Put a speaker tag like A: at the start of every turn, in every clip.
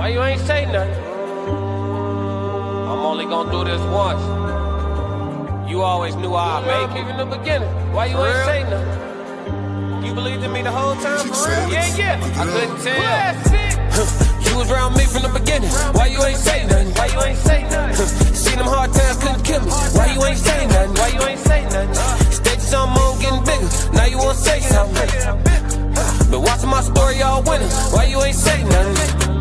A: Why you ain't say nothing? I'm only gonna do this once. You always knew I'd make it in the beginning. Why you ain't say nothing? You believed in me the whole time? Yeah. I couldn't tell. You was around me from the beginning. Why you ain't say nothing? Why you ain't say nothing? Seen them hard times couldn't kill me. Why you ain't say nothing? Why you ain't say nothing? Stages on moon getting bigger. Now you wanna say something. Been watching my story all winter. Why you ain't say nothing?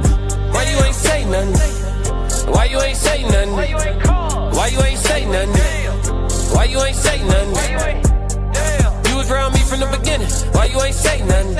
A: Why you ain't say nothing? Why you ain't say nothing? Why you ain't call? Why you ain't say nothing? Why you ain't say nothing? You was around me from the beginning. Why you ain't say nothing?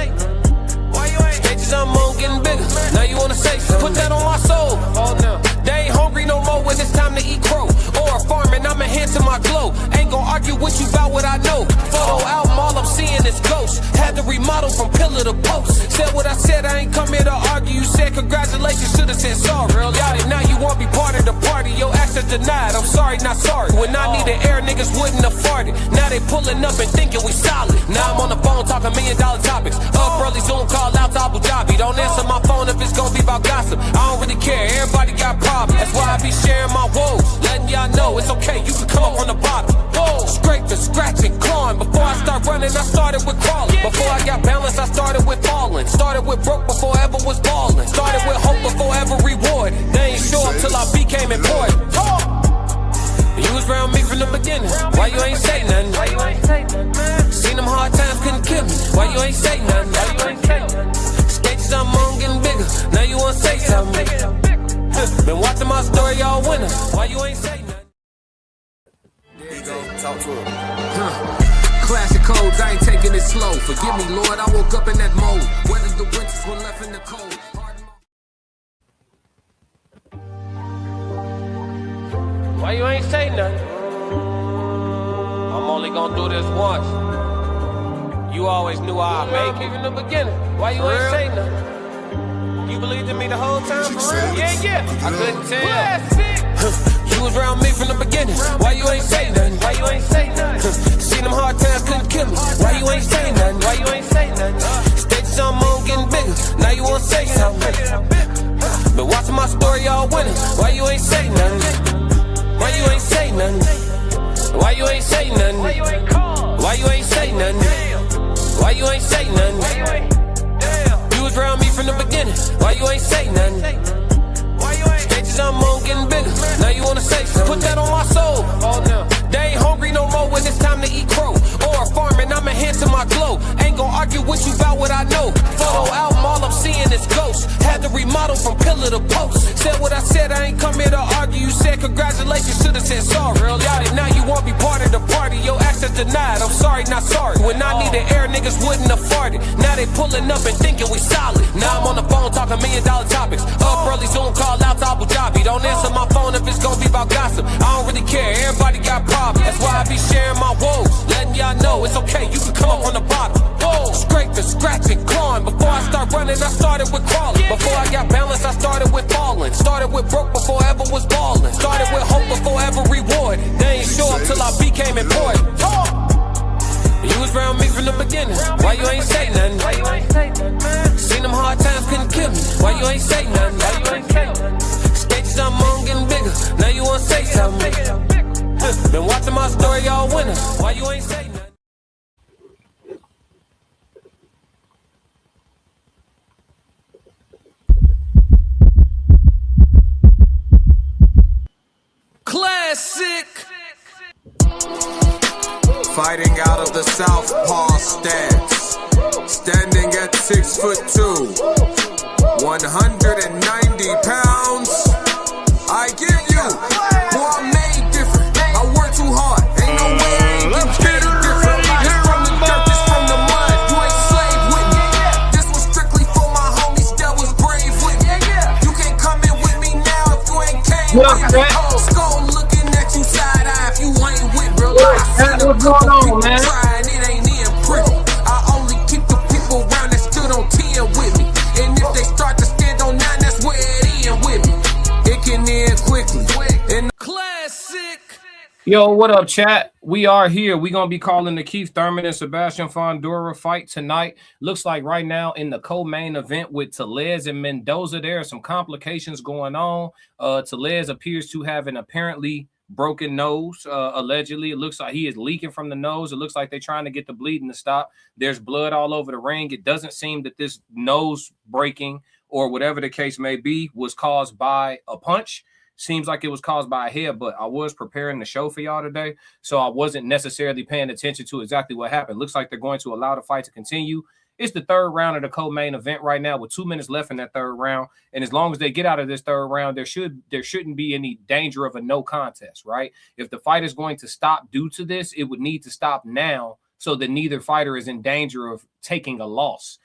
A: Stages on moon getting bigger. Now you wanna say something. Put that on my soul. Oh no. They ain't hungry no more when it's time to eat crow. Or farming, I'm enhancing my glow. Ain't gon' argue with you about what I know. Photo album, all I'm seeing is ghosts. Had to remodel from pillar to post. Said what I said, I ain't come here to argue. You said congratulations, should've said sorry. Got it, now you won't be part of the party. Your access denied, I'm sorry, not sorry. When I needed air, niggas wouldn't have farted. Now they pulling up and thinking we solid. Now I'm on the phone talking $1 million topics. Up early, Zoom call out to Abu Dhabi. Don't answer my phone if it's gonna be about gossip. I don't really care, everybody got problems. That's why I be sharing my woes, letting y'all know it's okay, you can come up from the bottom. Whoa. Scraping, scratching, clawing. Before I start running, I started with crawling. Before I got balance, I started with falling. Started with broke before I ever was balling. Started with hope before ever reward. They ain't show up till I became important. You was around me from the beginning. Why you ain't say nothing? Why you ain't say nothing? Seen them hard times couldn't kill me. Why you ain't say nothing? Why you ain't say nothing? Stages on moon getting bigger. Now you wanna say something. Been watching my story all winter. Why you ain't say nothing?
B: There you go. Talk to him.
C: Classic codes, I ain't taking it slow. Forgive me, Lord, I woke up in that mode. Weathered the winters when left in the cold.
A: Why you ain't say nothing? I'm only gonna do this once. You always knew I'd make it in the beginning. Why you ain't say nothing? You believed in me the whole time? Yeah. I couldn't tell. You was around me from the beginning. Why you ain't say nothing? Why you ain't say nothing? Seen them hard times couldn't kill me. Why you ain't say nothing? Why you ain't say nothing? Stages on moon getting bigger. Now you wanna say something. Been watching my story all winter. Why you ain't say nothing? Why you ain't say nothing? Why you ain't say nothing? Why you ain't call? Why you ain't say nothing? Why you ain't say nothing? You was around me from the beginning. Why you ain't say nothing? Stages on moon getting bigger. Now you wanna say something. Put that on my soul. Oh no. They ain't hungry no more when it's time to eat crow. Or farming, I'm enhancing my glow. Ain't gon' argue with you about what I know. Photo album, all I'm seeing is ghosts. Had to remodel from pillar to post. Said what I said, I ain't come here to argue. You said congratulations, should've said sorry. Got it, now you won't be part of the party. Your access denied, I'm sorry, not sorry. When I needed air, niggas wouldn't have farted. Now they pulling up and thinking we solid. Now I'm on the phone talking $1 million topics. Up early, Zoom call out to Abu Dhabi. Don't answer my phone if it's gonna be about gossip. I don't really care, everybody got problems. That's why I be sharing my woes, letting y'all know it's okay, you can come up from the bottom. Whoa. Scraping, scratching, clawing. Before I start running, I started with crawling. Before I got balance, I started with falling. Started with broke before I ever was balling. Started with hope before I ever reward. They ain't show up till I became important. You was around me from the beginning. Why you ain't say nothing? Why you ain't say nothing? Seen them hard times couldn't kill me. Why you ain't say nothing? Why you ain't say nothing? Stages on moon getting bigger. Now you wanna say something. Been watching my story all winter. Why you ain't say nothing?
C: Classic.
B: Fighting out of the southpaw stance. Standing at 6'2", 190 pounds. I give you, boy, I'm made different. I work too hard. Ain't no way I ain't getting paid different. This from the dirt, this from the mud. You ain't slave with me. This was strictly for my homies that was brave with me. You can't come in with me now if you ain't came with me. Skull looking at you side eye if you ain't with me.
A: What's going on, man?
B: Trying, it ain't in pretty. I only keep the people around that stood on 10 with me. And if they start to stand on 9, that's where it end with me. It can end quickly. And
C: Classic.
D: Yo, what up, chat? We are here. We're going to be calling the Keith Thurman and Sebastian Fundora fight tonight. Looks like right now in the co-main event with Tellez and Mendoza, there are some complications going on. Tellez appears to have an apparently broken nose, allegedly. It looks like he is leaking from the nose. It looks like they're trying to get the bleeding to stop. There's blood all over the ring. It doesn't seem that this nose breaking or whatever the case may be was caused by a punch. Seems like it was caused by a headbutt. I was preparing the show for y'all today, so I wasn't necessarily paying attention to exactly what happened. Looks like they're going to allow the fight to continue. It's the third round of the co-main event right now with 2 minutes left in that third round. And as long as they get out of this third round, there shouldn't be any danger of a no contest, right? If the fight is going to stop due to this, it would need to stop now so that neither fighter is in danger of taking a loss.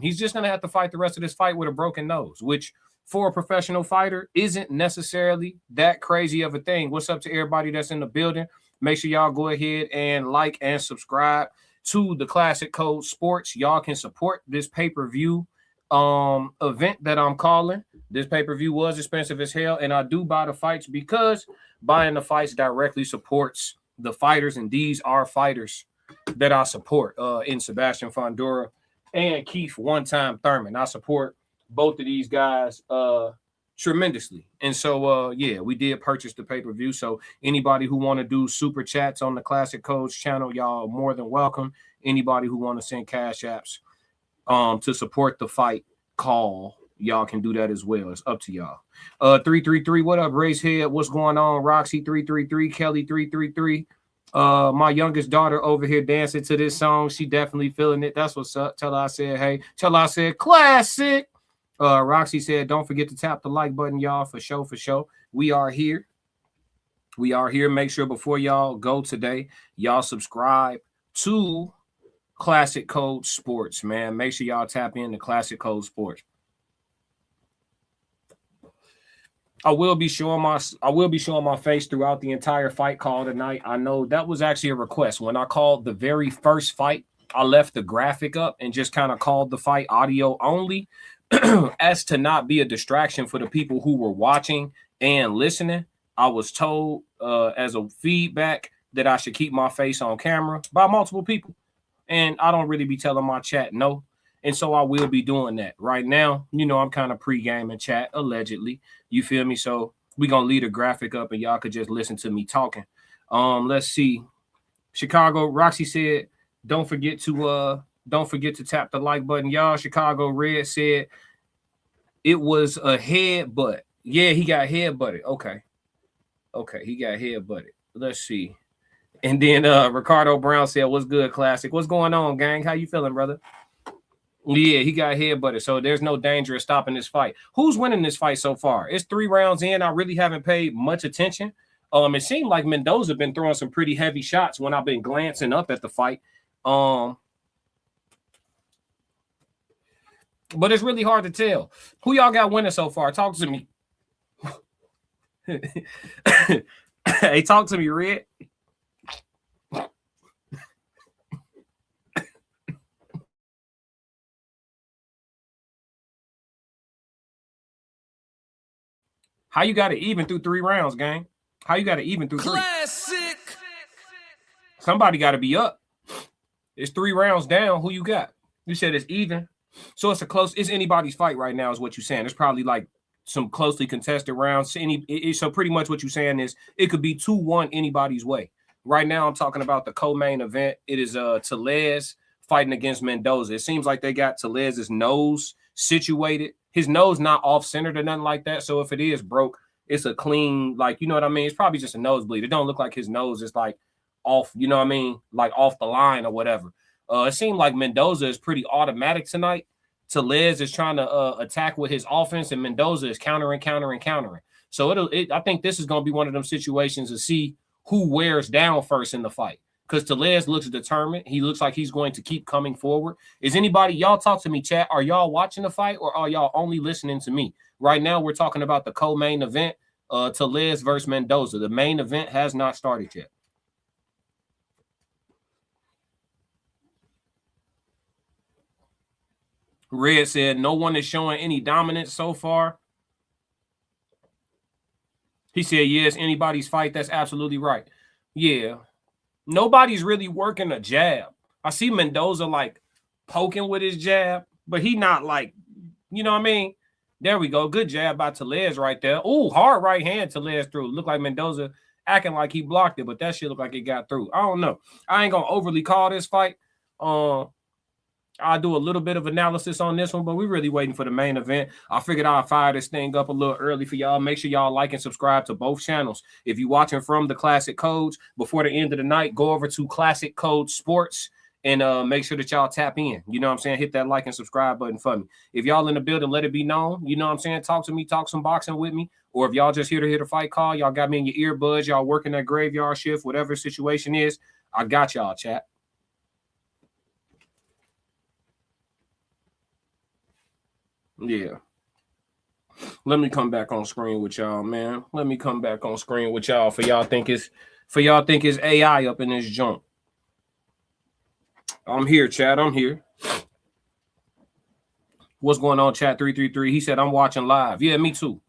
D: He's just going to have to fight the rest of this fight with a broken nose, which for a professional fighter isn't necessarily that crazy of a thing. What's up to everybody that's in the building? Make sure y'all go ahead and like and subscribe to the Classic Code Sports. Y'all can support this pay-per-view event that I'm calling. This pay-per-view was expensive as hell, and I do buy the fights because buying the fights directly supports the fighters, and these are fighters that I support in Sebastian Fundora and Keith one-time Thurman. I support both of these guys tremendously. And so yeah, we did purchase the pay-per-view. So anybody who want to do super chats on the Classic Codes channel, y'all more than welcome. Anybody who want to send cash apps to support the fight, call, y'all can do that as well. It's up to y'all. 333, what up, Racehead? What's going on? Roxy 333, Kelly 333. My youngest daughter over here dancing to this song. She definitely feeling it. That's what's up. Tell her I said hey. Tell her I said classic. Roxy said, don't forget to tap the like button, y'all, for show. We are here. We are here. Make sure before y'all go today, y'all subscribe to Classic Code Sports, man. Make sure y'all tap in to Classic Code Sports. I will be showing my face throughout the entire fight call tonight. I know that was actually a request. When I called the very first fight, I left the graphic up and just kind of called the fight audio only. As to not be a distraction for the people who were watching and listening. I was told as a feedback that I should keep my face on camera by multiple people. And I don't really be telling my chat no. And so I will be doing that. Right now, you know, I'm kind of pre-gaming chat, allegedly. You feel me? So we're going to leave a graphic up and y'all could just listen to me talking. Let's see. Chicago, Roxy said, don't forget to tap the like button. Y'all, Chicago Red said it was a headbutt. Yeah, he got headbutted. Okay, he got headbutted. Let's see. And then Ricardo Brown said, what's good, Classic? What's going on, gang? How you feeling, brother? Yeah, he got headbutted, so there's no danger of stopping this fight. Who's winning this fight so far? It's 3 rounds in. I really haven't paid much attention. It seemed like Mendoza been throwing some pretty heavy shots when I've been glancing up at the fight. But it's really hard to tell. Who y'all got winning so far? Talk to me. Hey, talk to me, Red. How you got it even through 3 rounds, gang? How you got it even through 3?
B: Classic.
D: Somebody got to be up. It's 3 rounds down. Who you got? You said it's even. So it's anybody's fight right now is what you're saying. It's probably like some closely contested rounds. So pretty much what you're saying is it could be 2-1 anybody's way. Right now I'm talking about the co-main event. It is Tellez fighting against Mendoza. It seems like they got Tellez's nose situated. His nose not off-centered or nothing like that. So if it is broke, it's a clean, like, you know what I mean? It's probably just a nosebleed. It don't look like his nose is like off, you know what I mean? Like off the line or whatever. It seemed like Mendoza is pretty automatic tonight. Tellez is trying to attack with his offense, and Mendoza is countering. So I think this is going to be one of them situations to see who wears down first in the fight. Because Tellez looks determined. He looks like he's going to keep coming forward. Is anybody, y'all talk to me, chat. Are y'all watching the fight or are y'all only listening to me? Right now, we're talking about the co-main event, Tellez versus Mendoza. The main event has not started yet. Red said, no one is showing any dominance so far. He said, yes, anybody's fight. That's absolutely right. Yeah. Nobody's really working a jab. I see Mendoza like poking with his jab, but he not like, you know what I mean? There we go. Good jab by Tellez right there. Ooh, hard right hand Tellez through. Look like Mendoza acting like he blocked it, but that shit look like it got through. I don't know. I ain't gonna overly call this fight. I'll do a little bit of analysis on this one, but we're really waiting for the main event. I figured I'll fire this thing up a little early for y'all. Make sure y'all like and subscribe to both channels. If you're watching from the Classic Codes, before the end of the night, go over to Classic Code Sports and make sure that y'all tap in. You know what I'm saying? Hit that like and subscribe button for me. If y'all in the building, let it be known. You know what I'm saying? Talk to me, talk some boxing with me. Or if y'all just here to hit a fight call, y'all got me in your earbuds, y'all working that graveyard shift, whatever situation is, I got y'all, chat. Yeah. Let me come back on screen with y'all, man. Let me come back on screen with y'all for y'all think it's AI up in this joint. I'm here, chat. I'm here. What's going on, chat 333? He said I'm watching live. Yeah, me too.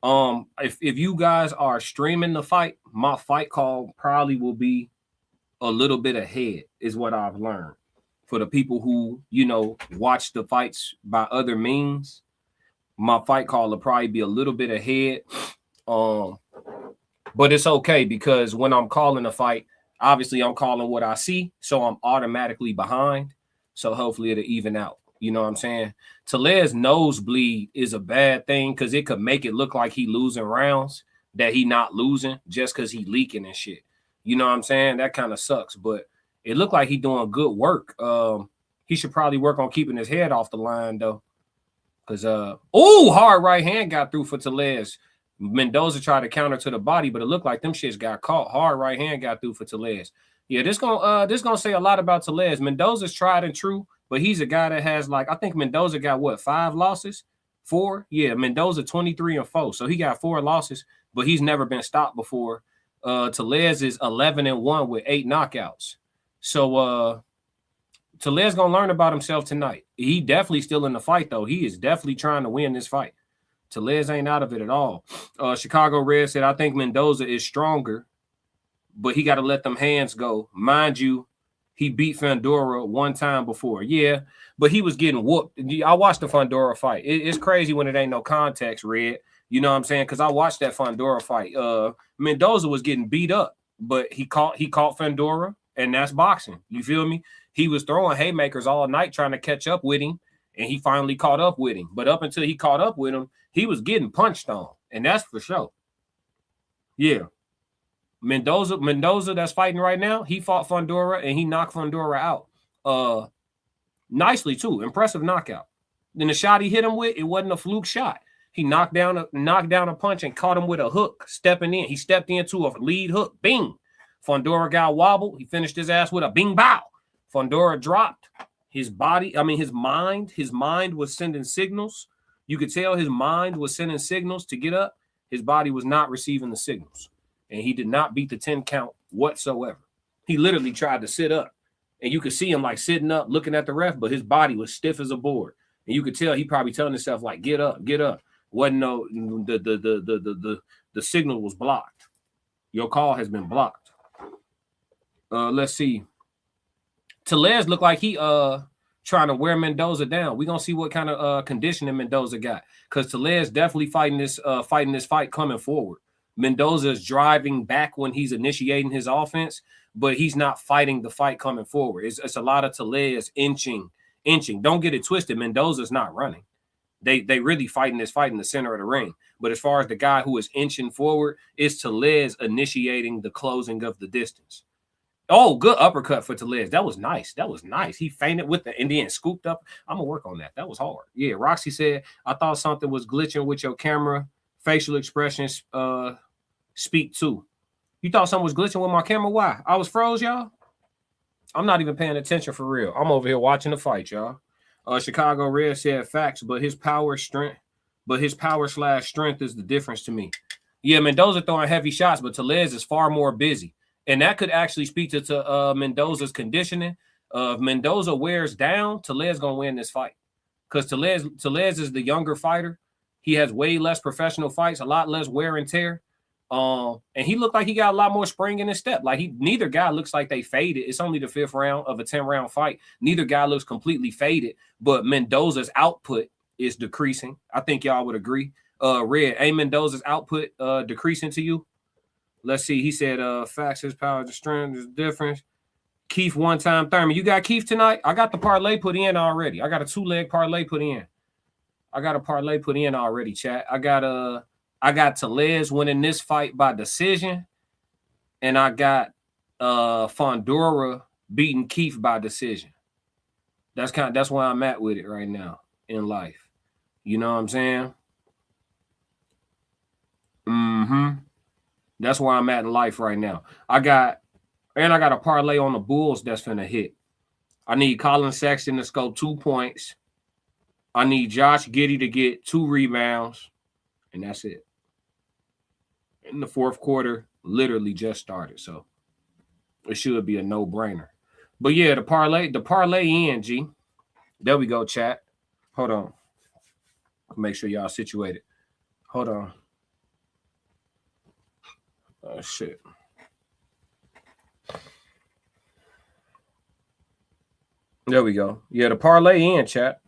D: If you guys are streaming the fight, my fight call probably will be a little bit ahead, is what I've learned. For the people who, you know, watch the fights by other means, my fight call will probably be a little bit ahead. But it's okay because when I'm calling a fight, obviously I'm calling what I see, so I'm automatically behind. So hopefully it'll even out. You know what I'm saying? Tellez nosebleed is a bad thing because it could make it look like he losing rounds that he not losing just because he leaking and shit. You know what I'm saying? That kind of sucks, but it looked like he doing good work. He should probably work on keeping his head off the line, though. Because, hard right hand got through for Tellez. Mendoza tried to counter to the body, but it looked like them shits got caught. Hard right hand got through for Tellez. Yeah, this gonna say a lot about Tellez. Mendoza's tried and true, but he's a guy that has, like, I think Mendoza got, what, 5 losses? 4? Yeah, Mendoza 23-4. So he got 4 losses, but he's never been stopped before. Tellez is 11-1 with 8 knockouts. So Tellez gonna learn about himself tonight. He definitely still in the fight, though. He is definitely trying to win this fight. Tellez ain't out of it at all. Chicago Red said, I think Mendoza is stronger, but he got to let them hands go. Mind you, he beat Fundora one time before. Yeah, but he was getting whooped. I watched the Fundora fight. It's crazy when it ain't no context, Red. You know what I'm saying? Because I watched that Fundora fight. Mendoza was getting beat up, but he caught Fundora, and that's boxing. You feel me? He was throwing haymakers all night trying to catch up with him, and he finally caught up with him. But up until he caught up with him, he was getting punched on, and that's for sure. Yeah. Mendoza that's fighting right now, he fought Fundora, and he knocked Fundora out. Nicely, too. Impressive knockout. Then the shot he hit him with, it wasn't a fluke shot. He knocked down a punch and caught him with a hook, stepping in. He stepped into a lead hook. Bing. Fundora got wobbled. He finished his ass with a bing bow. Fundora dropped. His mind was sending signals. You could tell his mind was sending signals to get up. His body was not receiving the signals. And he did not beat the 10 count whatsoever. He literally tried to sit up. And you could see him like sitting up, looking at the ref, but his body was stiff as a board. And you could tell he probably telling himself, like, get up, get up. Wasn't no, the signal was blocked. Your call has been blocked. Let's see. Tellez looked like he trying to wear Mendoza down. We're gonna see what kind of conditioning Mendoza got. Because Tellez definitely fighting this fight coming forward. Mendoza is driving back when he's initiating his offense, but he's not fighting the fight coming forward. It's a lot of Tellez inching. Don't get it twisted. Mendoza's not running. They really fighting this fight in the center of the ring. But as far as the guy who is inching forward, it's Tellez initiating the closing of the distance. Oh, good uppercut for Tellez. That was nice. He feinted with the Indian, scooped up. I'm going to work on that. That was hard. Yeah, Roxy said, I thought something was glitching with your camera. Facial expressions speak too. You thought something was glitching with my camera? Why? I was froze, y'all? I'm not even paying attention for real. I'm over here watching the fight, y'all. Chicago Red said facts, but his power / strength is the difference to me. Yeah, Mendoza throwing heavy shots, but Tellez is far more busy. And that could actually speak to Mendoza's conditioning. If Mendoza wears down, Tellez gonna win this fight. Because Tellez is the younger fighter. He has way less professional fights, a lot less wear and tear. And he looked like he got a lot more spring in his step. Like neither guy looks like they faded. It's only the 5th round of a 10-round fight. Neither guy looks completely faded, but Mendoza's output is decreasing. I think y'all would agree. Red, Mendoza's output decreasing to you? Let's see. He said, facts, his power, the strength is different. Keith one-time Thurman. You got Keith tonight? I got the parlay put in already. I got a 2-leg parlay put in. Already, chat. I got Tellez winning this fight by decision, and I got Fundora beating Keith by decision. That's where I'm at with it right now in life. You know what I'm saying? That's where I'm at in life right now. I got a parlay on the Bulls that's finna hit. I need Colin Sexton to score 2 points. I need Josh Giddey to get 2 rebounds, and that's it. In the 4th quarter, literally just started, so it should be a no-brainer. But yeah, the parlay in, G. There we go, chat. Hold on. Make sure y'all situated. Hold on. Oh, shit. There we go. Yeah, the parlay in, chat.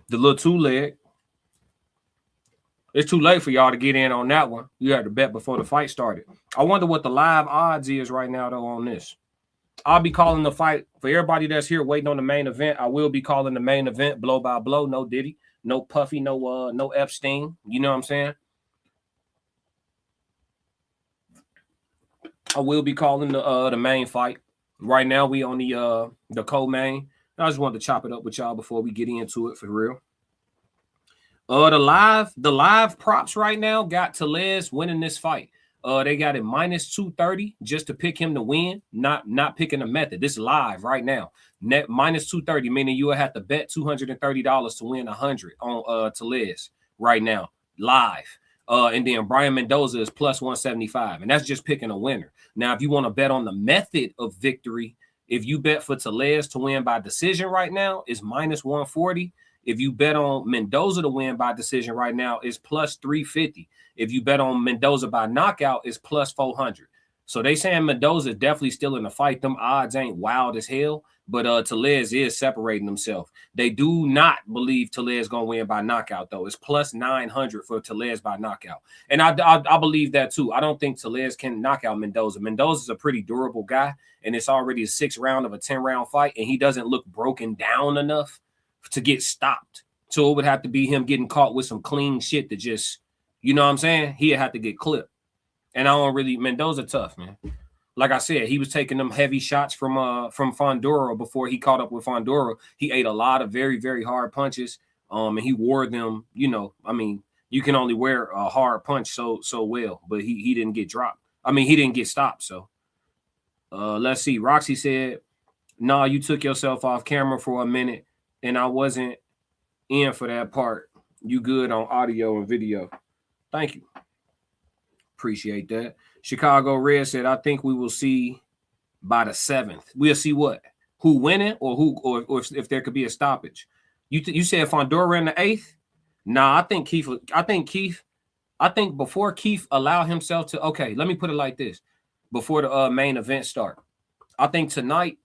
D: The little 2-leg. It's too late for y'all to get in on that one. You had to bet before the fight started. I wonder what the live odds is right now, though, on this. I'll be calling the fight. For everybody that's here waiting on the main event, I will be calling the main event blow by blow. No Diddy, no Puffy, no Epstein. You know what I'm saying? I will be calling the main fight. Right now, we on the co-main. I just wanted to chop it up with y'all before we get into it for real. The live props right now got Tellez winning this fight. They got it minus 230 just to pick him to win, not picking a method. This is live right now. Net minus 230, meaning you will have to bet $230 to win 100 on Tellez right now, live. And then Brian Mendoza is plus 175, and that's just picking a winner. Now, if you want to bet on the method of victory, if you bet for Tellez to win by decision right now, it's minus 140. If you bet on Mendoza to win by decision right now, it's plus 350. If you bet on Mendoza by knockout, it's plus 400. So they saying Mendoza is definitely still in the fight. Them odds ain't wild as hell, but Tellez is separating himself. They do not believe Tellez going to win by knockout, though. It's plus 900 for Tellez by knockout. And I believe that, too. I don't think Tellez can knock out Mendoza. Mendoza's a pretty durable guy, and it's already a 6th round of a 10-round fight, and he doesn't look broken down enough to get stopped. So it would have to be him getting caught with some clean shit to just, you know what I'm saying? He'd have to get clipped. And Mendoza tough, man. Like I said, he was taking them heavy shots from Fundora before he caught up with Fundora. He ate a lot of very, very hard punches. And he wore them, you can only wear a hard punch so well, but he didn't get dropped. He didn't get stopped. So let's see. Roxy said, "Nah, you took yourself off camera for a minute, and I wasn't in for that part. You good on audio and video. Thank you. Appreciate that." Chicago Red said, "I think we will see by the 7th. We'll see what? Who winning or if there could be a stoppage." You said Fundora in the 8th? Nah, I think before Keith allow himself to, okay, let me put it like this. Before the main event start, I think tonight,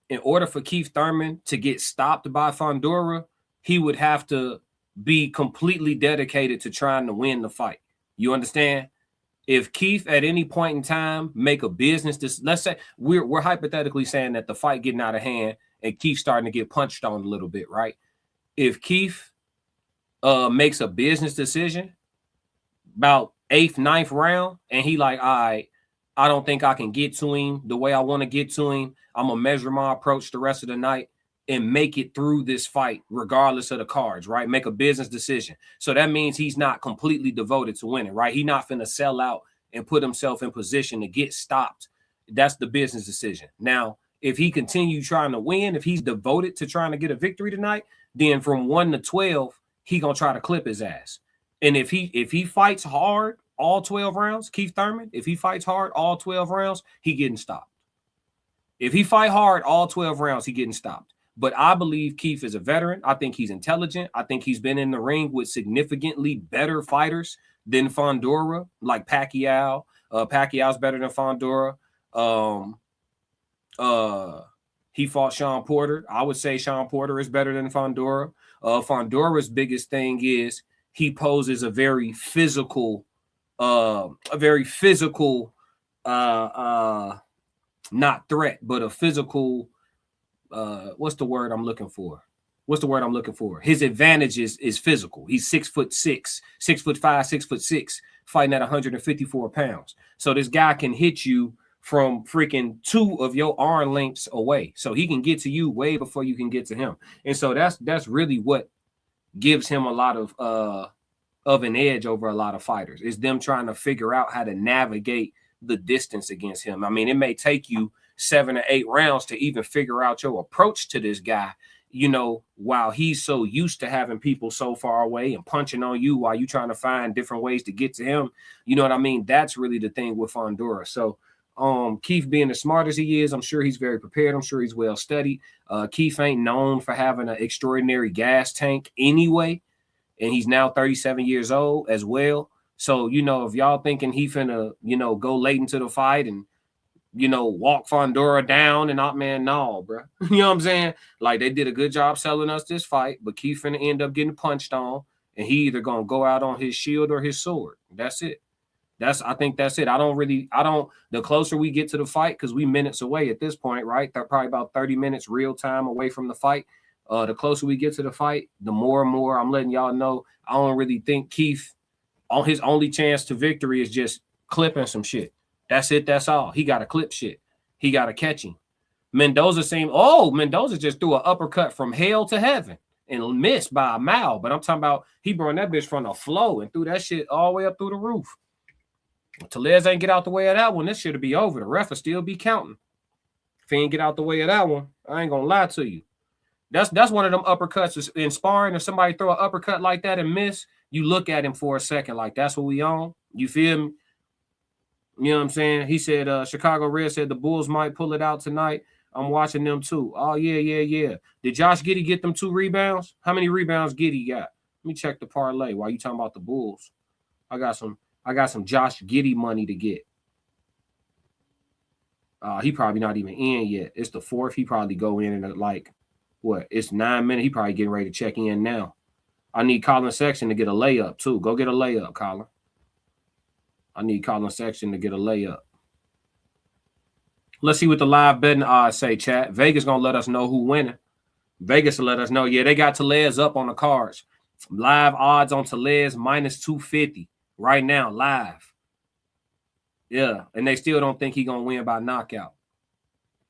D: in order for Keith Thurman to get stopped by Fundora, he would have to be completely dedicated to trying to win the fight. You understand? If Keith at any point in time make a business, let's say we're hypothetically saying that the fight getting out of hand and Keith starting to get punched on a little bit, right? If Keith makes a business decision about 8th, 9th round, and he like, all right, I don't think I can get to him the way I want to get to him. I'm going to measure my approach the rest of the night and make it through this fight regardless of the cards, right? Make a business decision. So that means he's not completely devoted to winning, right? He's not finna sell out and put himself in position to get stopped. That's the business decision. Now, if he continues trying to win, if he's devoted to trying to get a victory tonight, then from 1 to 12, he going to try to clip his ass. And if he fights hard all 12 rounds, Keith Thurman, if he fights hard all 12 rounds, he getting stopped. If he fight hard all 12 rounds, he getting stopped. But I believe Keith is a veteran. I think he's intelligent. I think he's been in the ring with significantly better fighters than Fundora, like Pacquiao. Pacquiao's better than Fundora. He fought Sean Porter. I would say Sean Porter is better than Fundora. Fundora's biggest thing is he poses a very physical, not threat, but a physical. What's the word I'm looking for? His advantage is physical. He's 6'6", 6'5", 6'6", fighting at 154 pounds. So this guy can hit you from freaking 2 of your arm lengths away. So he can get to you way before you can get to him. And so that's really what gives him a lot of an edge over a lot of fighters. Is them trying to figure out how to navigate the distance against him. I mean, it may take you 7 or 8 rounds to even figure out your approach to this guy, you know, while he's so used to having people so far away and punching on you while you're trying to find different ways to get to him. You know what I mean? That's really the thing with Fundora. So Keith being as smart as he is, I'm sure he's very prepared. I'm sure he's well studied. Keith ain't known for having an extraordinary gas tank anyway. And he's now 37 years old as well. So, you know, if y'all thinking he finna, you know, go late into the fight and, you know, walk Fundora down and not, man, no, bro. You know what I'm saying? Like, they did a good job selling us this fight, but Keith finna end up getting punched on, and he either gonna go out on his shield or his sword. That's it. I think that's it. The closer we get to the fight, because we minutes away at this point, right? They're probably about 30 minutes real time away from the fight. The closer we get to the fight, the more and more I'm letting y'all know, I don't really think Keith, on his only chance to victory is just clipping some shit. That's it. That's all. He got to clip shit. He got to catch him. Mendoza just threw an uppercut from hell to heaven and missed by a mile. But I'm talking about he brought that bitch from the flow and threw that shit all the way up through the roof. Tellez ain't get out the way of that one. This shit'll be over. The ref will still be counting. If he ain't get out the way of that one, I ain't gonna lie to you. That's one of them uppercuts in sparring. If somebody throw an uppercut like that and miss, you look at him for a second like that's what we on. You feel me? You know what I'm saying? He said, Chicago Red said the Bulls might pull it out tonight. I'm watching them too. Oh, yeah. Did Josh Giddey get them 2 rebounds? How many rebounds Giddey got? Let me check the parlay while you talking about the Bulls. I got some Josh Giddey money to get. He probably not even in yet. It's the 4th. He probably go in at like, what? It's 9 minutes. He probably getting ready to check in now. I need Colin Sexton to get a layup too. Go get a layup, Colin. I need Colin Sexton to get a layup. Let's see what the live betting odds say, chat. Vegas going to let us know who winning. Vegas will let us know. Yeah, they got Tellez up on the cards. Live odds on Tellez -250 right now, live. Yeah, and they still don't think he going to win by knockout.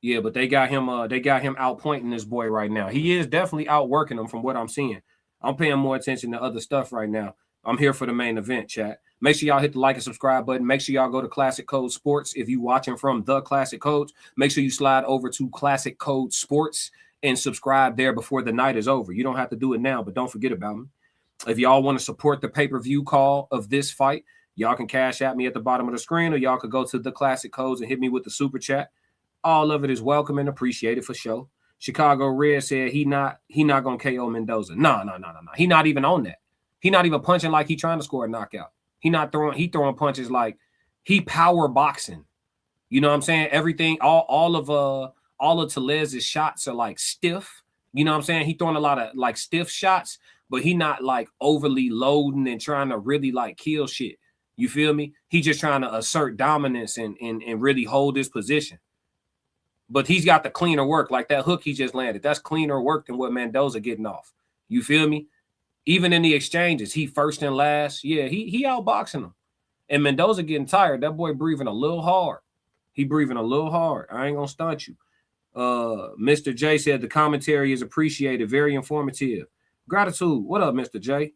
D: Yeah, but they got him outpointing this boy right now. He is definitely outworking him from what I'm seeing. I'm paying more attention to other stuff right now. I'm here for the main event, chat. Make sure y'all hit the like and subscribe button. Make sure y'all go to Classic Code Sports. If you're watching from the Classic Codes, make sure you slide over to Classic Code Sports and subscribe there before the night is over. You don't have to do it now, but don't forget about me. If y'all want to support the pay-per-view call of this fight, y'all can cash at me at the bottom of the screen, or y'all could go to the Classic Codes and hit me with the super chat. All of it is welcome and appreciated for sure. Chicago Red said he not gonna KO Mendoza. No. He not even on that. He not even punching like he trying to score a knockout. He throwing punches like he power boxing. You know what I'm saying? Everything, all of Tellez's shots are like stiff. You know what I'm saying? He throwing a lot of like stiff shots, but he not like overly loading and trying to really like kill shit. You feel me? He just trying to assert dominance and really hold his position. But he's got the cleaner work, like that hook he just landed. That's cleaner work than what Mendoza getting off. You feel me? Even in the exchanges, he first and last. Yeah, he outboxing him. And Mendoza getting tired. That boy breathing a little hard. He breathing a little hard. I ain't gonna stunt you. Mr. J said the commentary is appreciated, very informative. Gratitude. What up, Mr. J?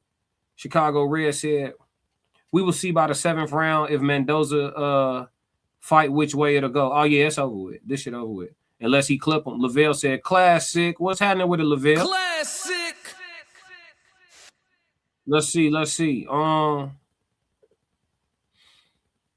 D: Chicago Red said, we will see by the 7th round if Mendoza fight which way it'll go. Oh, yeah, it's over with. This shit over with. Unless he clip him. Lavelle said, classic. What's happening with it, Lavelle?
B: Classic.
D: Let's see.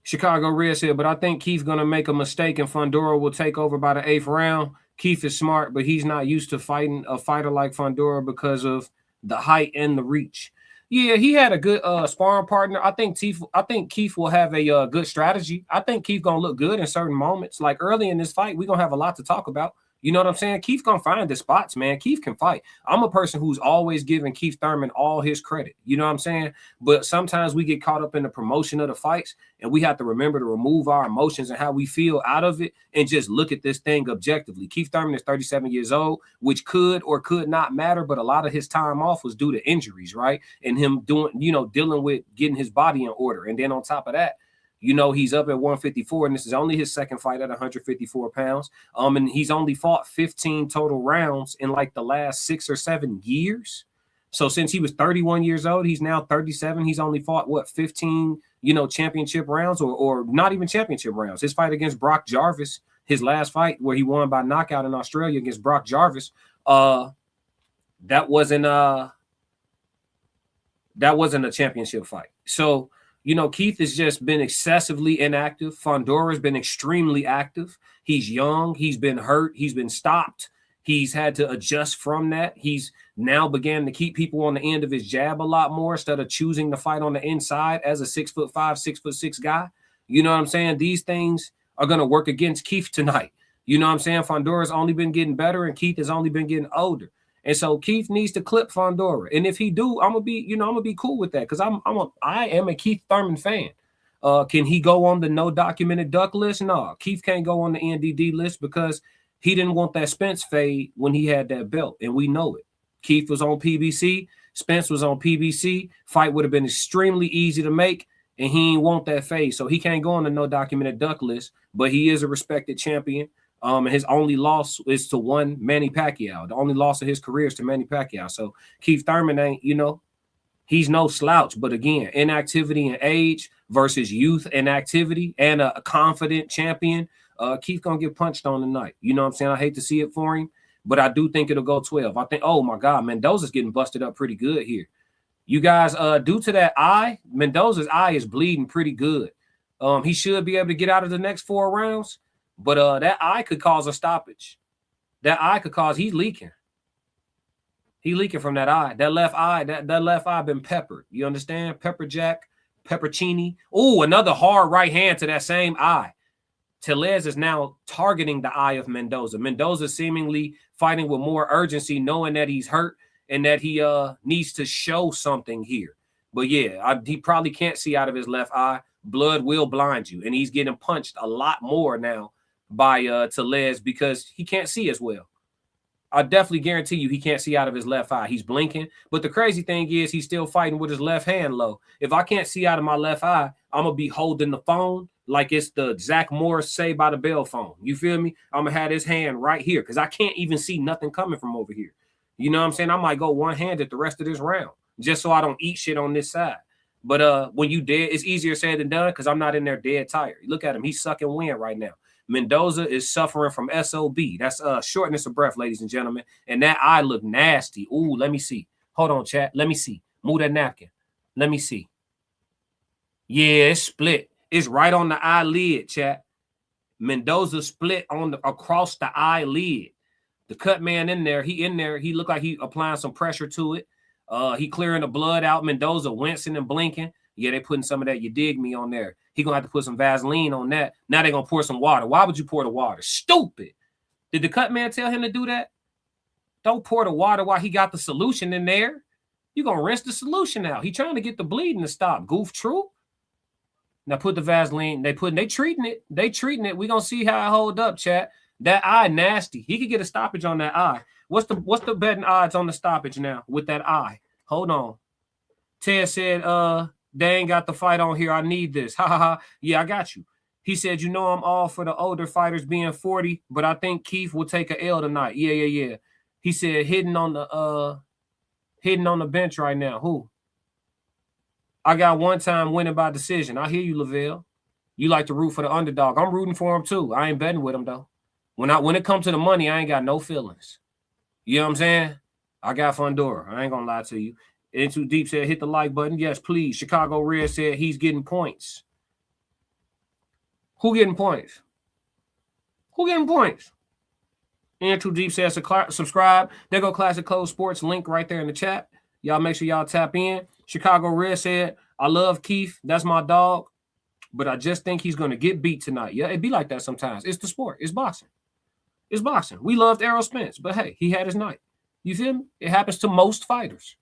D: Chicago Red said, but I think Keith's going to make a mistake and Fundora will take over by the 8th round. Keith is smart, but he's not used to fighting a fighter like Fundora because of the height and the reach. Yeah, he had a good sparring partner. I think Keith will have a good strategy. I think Keith gonna look good in certain moments. Like early in this fight, we're gonna have a lot to talk about. You know what I'm saying? Keith gonna find the spots, man. Keith can fight. I'm a person who's always giving Keith Thurman all his credit. You know what I'm saying? But sometimes we get caught up in the promotion of the fights, and we have to remember to remove our emotions and how we feel out of it and just look at this thing objectively. Keith Thurman is 37 years old, which could or could not matter, but a lot of his time off was due to injuries, right? And him dealing with getting his body in order. And then on top of that, he's up at 154, and this is only his second fight at 154 pounds. And he's only fought 15 total rounds in like the last 6 or 7 years. So since he was 31 years old, he's now 37. He's only fought 15, championship rounds or not even championship rounds. His fight against Brock Jarvis, his last fight where he won by knockout in Australia against Brock Jarvis, that wasn't a championship fight. So Keith has just been excessively inactive. Fundora's been extremely active. He's young. He's been hurt. He's been stopped. He's had to adjust from that. He's now began to keep people on the end of his jab a lot more instead of choosing to fight on the inside as a 6'5", 6'6" guy. You know what I'm saying? These things are going to work against Keith tonight. You know what I'm saying? Fundora's only been getting better and Keith has only been getting older. And so Keith needs to clip Fundora. And if he do, I'm gonna be cool with that because I am a Keith Thurman fan. Can he go on the no documented duck list? No, Keith can't go on the NDD list because he didn't want that Spence fade when he had that belt, and we know it. Keith was on PBC, Spence was on PBC. Fight would have been extremely easy to make, and he ain't want that fade, so he can't go on the no documented duck list. But he is a respected champion. And his only loss is to one Manny Pacquiao. The only loss of his career is to Manny Pacquiao. So Keith Thurman ain't, he's no slouch. But again, inactivity and age versus youth and activity and a confident champion. Keith gonna get punched on tonight. You know what I'm saying? I hate to see it for him, but I do think it'll go 12. I think, oh my God, Mendoza's getting busted up pretty good here. You guys, due to that eye, Mendoza's eye is bleeding pretty good. He should be able to get out of the next 4 rounds. But that eye could cause a stoppage. That eye could cause he's leaking. He leaking from that eye. That left eye been peppered. You understand? Pepper jack, peppercini. Oh, another hard right hand to that same eye. Tellez is now targeting the eye of Mendoza. Mendoza seemingly fighting with more urgency, knowing that he's hurt and that he needs to show something here. But yeah, he probably can't see out of his left eye. Blood will blind you, and he's getting punched a lot more now by Tellez because he can't see as well. I definitely guarantee you he can't see out of his left eye. He's blinking. But the crazy thing is he's still fighting with his left hand low. If I can't see out of my left eye, I'm going to be holding the phone like it's the Zach Morris Say by the Bell phone. You feel me? I'm going to have his hand right here because I can't even see nothing coming from over here. You know what I'm saying? I might go one-handed the rest of this round just so I don't eat shit on this side. But when you dead, it's easier said than done because I'm not in there dead tired. Look at him. He's sucking wind right now. Mendoza is suffering from SOB. That's shortness of breath, ladies and gentlemen. And that eye look nasty. Ooh, let me see. Hold on, chat. Let me see. Move that napkin. Let me see. Yeah, it's split. It's right on the eyelid, chat. Mendoza split on across the eyelid. The cut man in there. He looked like he applying some pressure to it. He clearing the blood out. Mendoza wincing and blinking. Yeah, they putting some of that you dig me on there. He gonna have to put some Vaseline on that. Now they're gonna pour some water. Why would you pour the water? Stupid. Did the cut man tell him to do that? Don't pour the water while he got the solution in there. You're gonna rinse the solution out. He trying to get the bleeding to stop. Goof true. Now put the Vaseline. They treating it. We gonna see how it hold up, chat. That eye nasty. He could get a stoppage on that eye. What's the betting odds on the stoppage now with that eye? Hold on. Ted said, they ain't got the fight on here. I need this. Ha ha ha. Yeah, I got you. He said, I'm all for the older fighters being 40, but I think Keith will take a L tonight. Yeah. He said hitting on the bench right now. Who? I got one time winning by decision. I hear you, Lavelle. You like to root for the underdog. I'm rooting for him too. I ain't betting with him though. When it comes to the money, I ain't got no feelings. You know what I'm saying? I got Fundora. I ain't gonna lie to you. In Too Deep said, hit the like button. Yes, please. Chicago Red said he's getting points. Who getting points? Who getting points? And Too Deep says subscribe. There go Classic Clothes Sports link right there in the chat. Y'all make sure y'all tap in. Chicago Red said, I love Keith. That's my dog. But I just think he's going to get beat tonight. Yeah, it be like that sometimes. It's the sport. It's boxing. It's boxing. We loved Errol Spence, but hey, he had his night. You feel me? It happens to most fighters.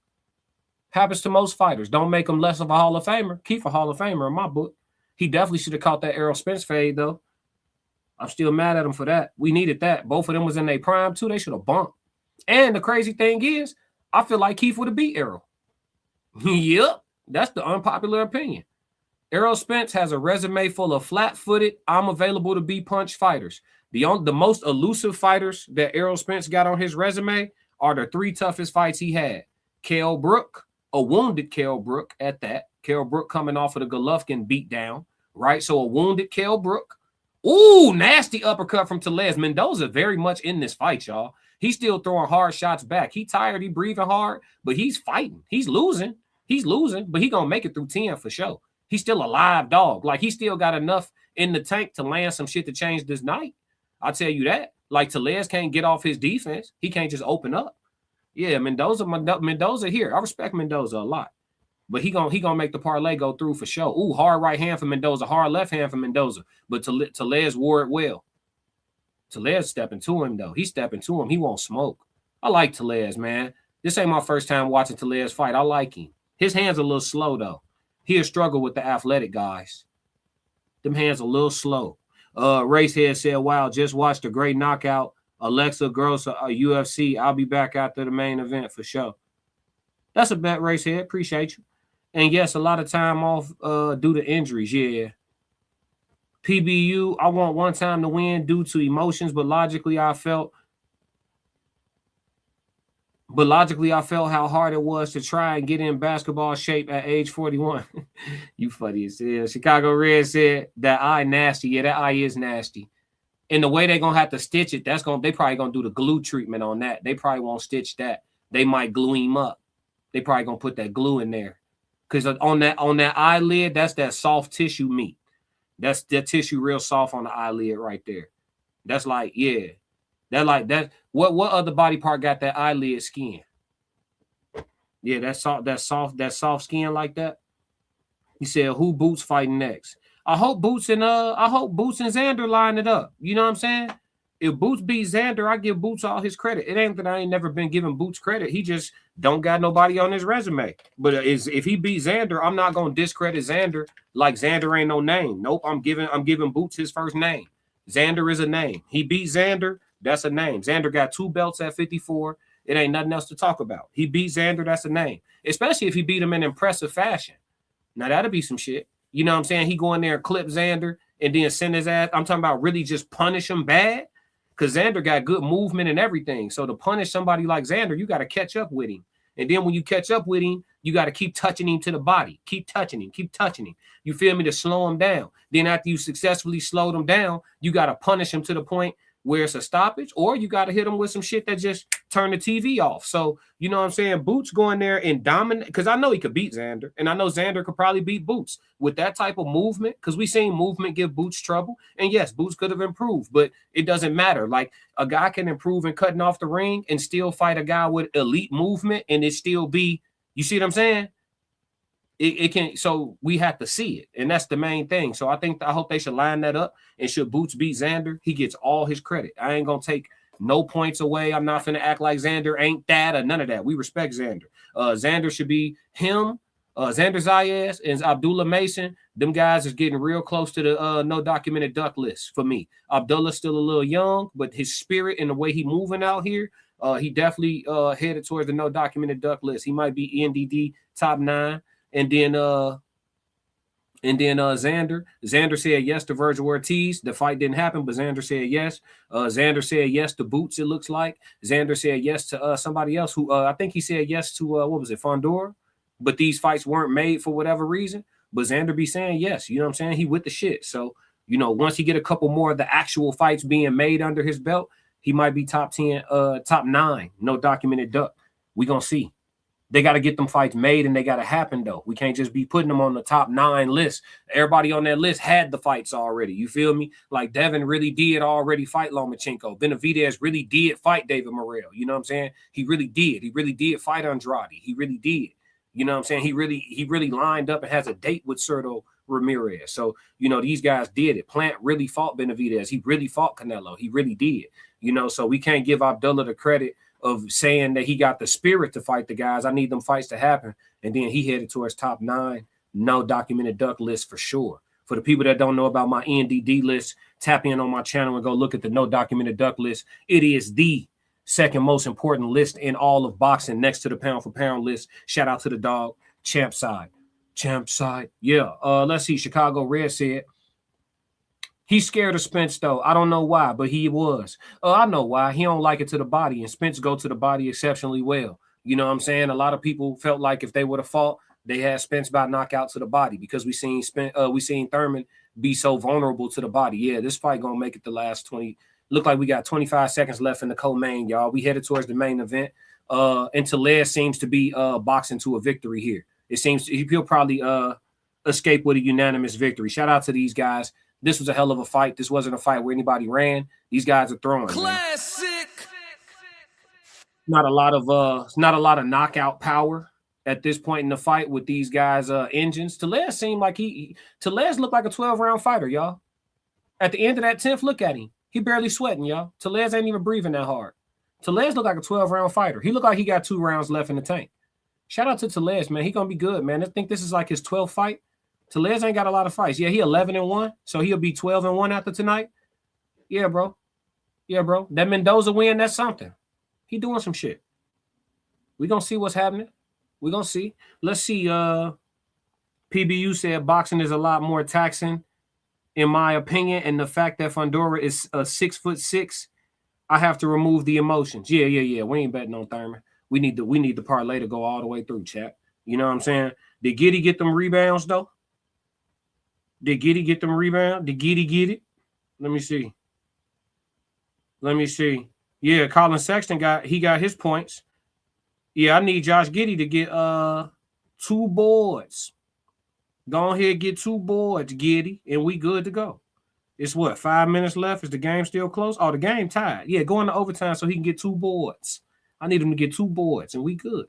D: Happens to most fighters. Don't make him less of a Hall of Famer. Keith a Hall of Famer in my book. He definitely should have caught that Errol Spence fade, though. I'm still mad at him for that. We needed that. Both of them was in their prime, too. They should have bumped. And the crazy thing is, I feel like Keith would have beat Errol. Yep. That's the unpopular opinion. Errol Spence has a resume full of flat-footed, I'm available to be punch fighters. The most elusive fighters that Errol Spence got on his resume are the 3 toughest fights he had. Kell Brook, a wounded Kell Brook at that. Kell Brook coming off of the Golovkin beatdown, right? So a wounded Kell Brook. Ooh, nasty uppercut from Tellez. Mendoza very much in this fight, y'all. He's still throwing hard shots back. He tired, he breathing hard, but he's fighting. He's losing. He's losing, but he going to make it through 10 for sure. He's still a live dog. Like, he still got enough in the tank to land some shit to change this night. I'll tell you that. Like, Tellez can't get off his defense. He can't just open up. Yeah, Mendoza here. I respect Mendoza a lot. But he gonna make the parlay go through for sure. Ooh, hard right hand for Mendoza, hard left hand for Mendoza. But Tellez wore it well. Tellez stepping to him, though. He's stepping to him. He won't smoke. I like Tellez, man. This ain't my first time watching Tellez fight. I like him. His hands a little slow, though. He'll struggle with the athletic guys. Them hands a little slow. Racehead said, wow, just watched a great knockout. Alexa Gross, UFC. I'll be back after the main event for sure. That's a bet, Racehead. Appreciate you. And yes, a lot of time off due to injuries. Yeah. PBU, I want one time to win due to emotions, but logically I felt how hard it was to try and get in basketball shape at age 41. You funny as hell. Chicago Red said that eye nasty. Yeah, that eye is nasty. And the way they're gonna have to stitch it, they probably gonna do the glue treatment on that. They probably won't stitch that. They might glue him up. They probably gonna put that glue in there. Because on that eyelid, that's that soft tissue meat. That's that tissue real soft on the eyelid right there. That's like, yeah. That what other body part got that eyelid skin? Yeah, that soft skin like that. He said, who Boots fighting next? I hope Boots and Xander line it up. You know what I'm saying? If Boots beat Xander, I give Boots all his credit. It ain't that I ain't never been giving Boots credit. He just don't got nobody on his resume. But if he beat Xander, I'm not gonna discredit Xander like Xander ain't no name. Nope, I'm giving Boots his first name. Xander is a name. He beat Xander. That's a name. Xander got 2 belts at 54. It ain't nothing else to talk about. He beat Xander. That's a name. Especially if he beat him in impressive fashion. Now, that'll be some shit. You know what I'm saying? He go in there and clip Xander and then send his ass. I'm talking about really just punish him bad because Xander got good movement and everything. So to punish somebody like Xander, you got to catch up with him. And then when you catch up with him, you got to keep touching him to the body. Keep touching him. Keep touching him. You feel me? To slow him down. Then after you successfully slowed him down, you got to punish him to the point where it's a stoppage, or you got to hit him with some shit that just turn the TV off. So, you know what I'm saying? Boots going there and dominate, because I know he could beat Xander, and I know Xander could probably beat Boots with that type of movement, because we seen movement give Boots trouble. And yes, Boots could have improved, but it doesn't matter. Like, a guy can improve in cutting off the ring and still fight a guy with elite movement, and it still be, you see what I'm saying? It can, so we have to see it, and that's the main thing. So I hope they should line that up, and should Boots beat Xander, he gets all his credit. I ain't gonna take no points away. I'm not gonna act like Xander ain't that or none of that. We respect Xander. Xander should be him. Xander Zayas and Abdullah Mason. Them guys is getting real close to the no documented duck list for me. Abdullah's still a little young, but his spirit and the way he moving out here, he definitely headed towards the no documented duck list. He might be NDD top 9. And then Xander said yes to Virgil Ortiz. The fight didn't happen, but Xander said yes. Xander said yes to Boots, it looks like. Xander said yes to somebody else who I think he said yes to what was it, Fundora? But these fights weren't made for whatever reason. But Xander be saying yes. You know what I'm saying? He with the shit. So, you know, once he get a couple more of the actual fights being made under his belt, he might be top 10, top 9, no documented duck. We gonna see. They got to get them fights made, and they got to happen, though. We can't just be putting them on the top 9 list. Everybody on that list had the fights already. You feel me? Like Devin really did already fight Lomachenko. Benavidez really did fight David Morrell. You know what I'm saying? He really did. He really did fight Andrade. He really did. You know what I'm saying? He really lined up and has a date with Sergio Ramirez. So, you know, these guys did it. Plant really fought Benavidez. He really fought Canelo. He really did. You know, so we can't give Abdullah the credit of saying that he got the spirit to fight the guys. I need them fights to happen. And then he headed towards top 9. No documented duck list for sure. For the people that don't know about my NDD list, tap in on my channel and go look at the no documented duck list. It is the second most important list in all of boxing, next to the pound for pound list. Shout out to the dog, Champ Side. Yeah. Let's see. Chicago Red said he's scared of Spence, though. I don't know why, but he was. I know why. He don't like it to the body, and Spence go to the body exceptionally well. You know what I'm saying? A lot of people felt like if they would have fought, they had Spence by knockout to the body because we seen Thurman be so vulnerable to the body. Yeah, this fight gonna make it the last 20. Look like we got 25 seconds left in the co-main, y'all. We headed towards the main event. And Tellez seems to be boxing to a victory here. It seems he'll probably escape with a unanimous victory. Shout out to these guys. This was a hell of a fight. This wasn't a fight where anybody ran. These guys are throwing.
B: Classic.
D: Man. Not a lot of knockout power at this point in the fight with these guys' engines. Tellez seemed like Tellez looked like a 12-round fighter, y'all. At the end of that 10th, look at him. He barely sweating, y'all. Tellez ain't even breathing that hard. Tellez looked like a 12-round fighter. He looked like he got 2 rounds left in the tank. Shout out to Tellez, man. He gonna be good, man. I think this is like his 12th fight. Tellez ain't got a lot of fights. Yeah, he 11-1, so he'll be 12-1 after tonight. Yeah, bro. That Mendoza win, that's something. He doing some shit. We gonna see what's happening. We gonna see. Let's see. PBU said boxing is a lot more taxing, in my opinion, and the fact that Fundora is 6'6", I have to remove the emotions. Yeah. We ain't betting on Thurman. We need the parlay to go all the way through, chap. You know what I'm saying? Did Giddy get them rebounds though? Did Giddy get them rebounds? Did Giddy get it? Let me see. Yeah, Colin Sexton got his points. Yeah, I need Josh Giddy to get 2 boards. Go ahead, get 2 boards, Giddy, and we good to go. It's what, 5 minutes left? Is the game still close? Oh, the game tied. Yeah, go into overtime so he can get 2 boards. I need him to get 2 boards, and we good.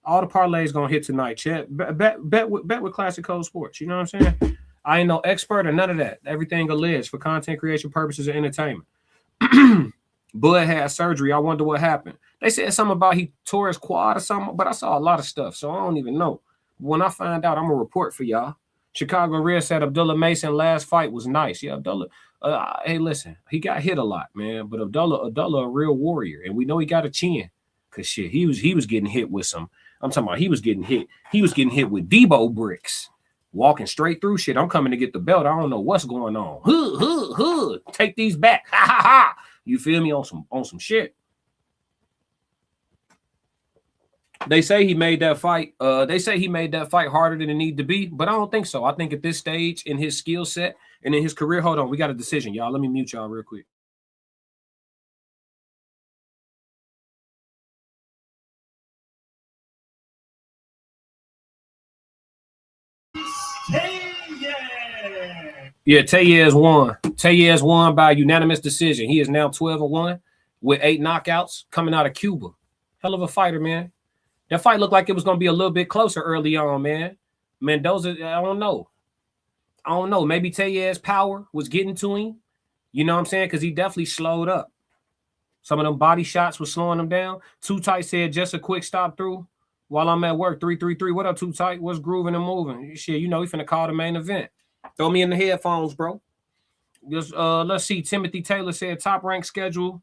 D: All the parlays gonna hit tonight, chat. Bet with Classic Code Sports. You know what I'm saying? I ain't no expert or none of that. Everything alleged for content creation purposes and entertainment. Bud had surgery. I wonder what happened. They said something about he tore his quad or something, but I saw a lot of stuff, so I don't even know. When I find out, I'm gonna report for y'all. Chicago Red said Abdullah Mason last fight was nice. Yeah, Abdullah. Hey, listen, he got hit a lot, man. But Abdullah a real warrior, and we know he got a chin. Cause shit, he was getting hit with some. I'm talking about he was getting hit. He was getting hit with Debo bricks, walking straight through shit. I'm coming to get the belt. I don't know what's going on. Hood. Take these back. Ha ha ha. You feel me on some shit. They say he made that fight. They say he made that fight harder than it needed to be, but I don't think so. I think at this stage in his skill set and in his career, hold on, we got a decision, y'all. Let me mute y'all real quick. Yeah, Tellez won. Tellez won by unanimous decision. He is now 12-1 with 8 knockouts coming out of Cuba. Hell of a fighter, man. That fight looked like it was going to be a little bit closer early on, man. Mendoza, I don't know. Maybe Tellez's power was getting to him. You know what I'm saying? Because he definitely slowed up. Some of them body shots were slowing him down. Too Tight said just a quick stop through while I'm at work. 333. What up, Too Tight? What's grooving and moving? Shit, you know, he finna call the main event. Throw me in the headphones, bro. Just, let's see. Timothy Taylor said top rank schedule.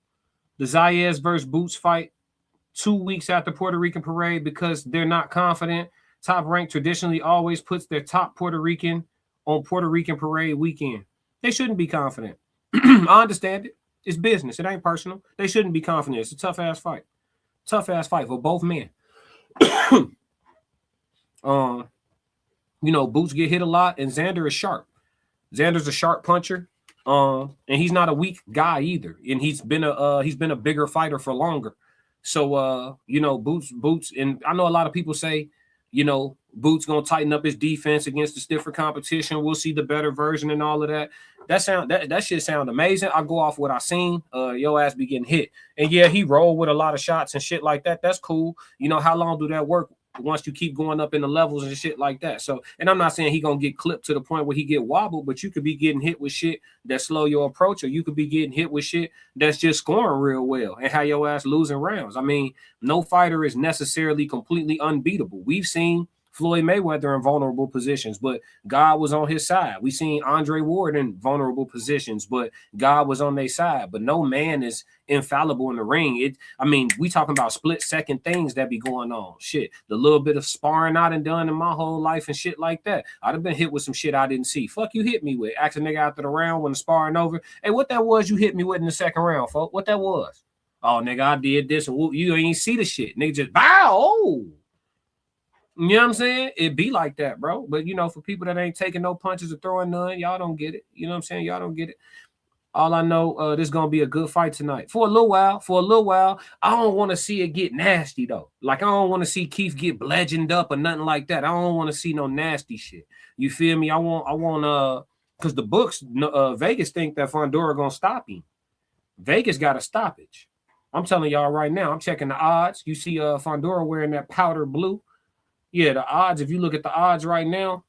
D: The Zayas versus Boots fight 2 weeks after Puerto Rican parade because they're not confident. Top rank traditionally always puts their top Puerto Rican on Puerto Rican parade weekend. They shouldn't be confident. I understand it. It's business. It ain't personal. They shouldn't be confident. It's a tough-ass fight. Tough-ass fight for both men. You know, Boots get hit a lot, and Xander is sharp. Xander's a sharp puncher, and he's not a weak guy either. And he's been a bigger fighter for longer. So Boots, and I know a lot of people say, Boots gonna tighten up his defense against the stiffer competition. We'll see the better version and all of that. That shit sound amazing. I go off what I seen. Your ass be getting hit. And yeah, he rolled with a lot of shots and shit like that. That's cool. How long do that work once you keep going up in the levels and shit like that? So, and I'm not saying he gonna get clipped to the point where he get wobbled, but you could be getting hit with shit that slow your approach, or you could be getting hit with shit that's just scoring real well and have your ass losing rounds. I mean, no fighter is necessarily completely unbeatable. We've seen Floyd Mayweather in vulnerable positions, but God was on his side. We seen Andre Ward in vulnerable positions, but God was on their side. But no man is infallible in the ring. We talking about split second things that be going on. Shit, the little bit of sparring I done done in my whole life and shit like that. I'd have been hit with some shit I didn't see. Fuck you hit me with. Ask a nigga after the round when the sparring over. Hey, what that was you hit me with in the second round, folks? What that was? Oh, nigga, I did this. And you ain't see the shit. Nigga just bow. Oh. You know what I'm saying? It be like that, bro. But, for people that ain't taking no punches or throwing none, y'all don't get it. You know what I'm saying? Y'all don't get it. All I know, this is going to be a good fight tonight. For a little while, I don't want to see it get nasty, though. Like, I don't want to see Keith get bludgeoned up or nothing like that. I don't want to see no nasty shit. You feel me? I want, because the books, Vegas think that Fundora going to stop him. Vegas got a stoppage. I'm telling y'all right now, I'm checking the odds. You see Fundora wearing that powder blue. Yeah, the odds, if you look at the odds right now,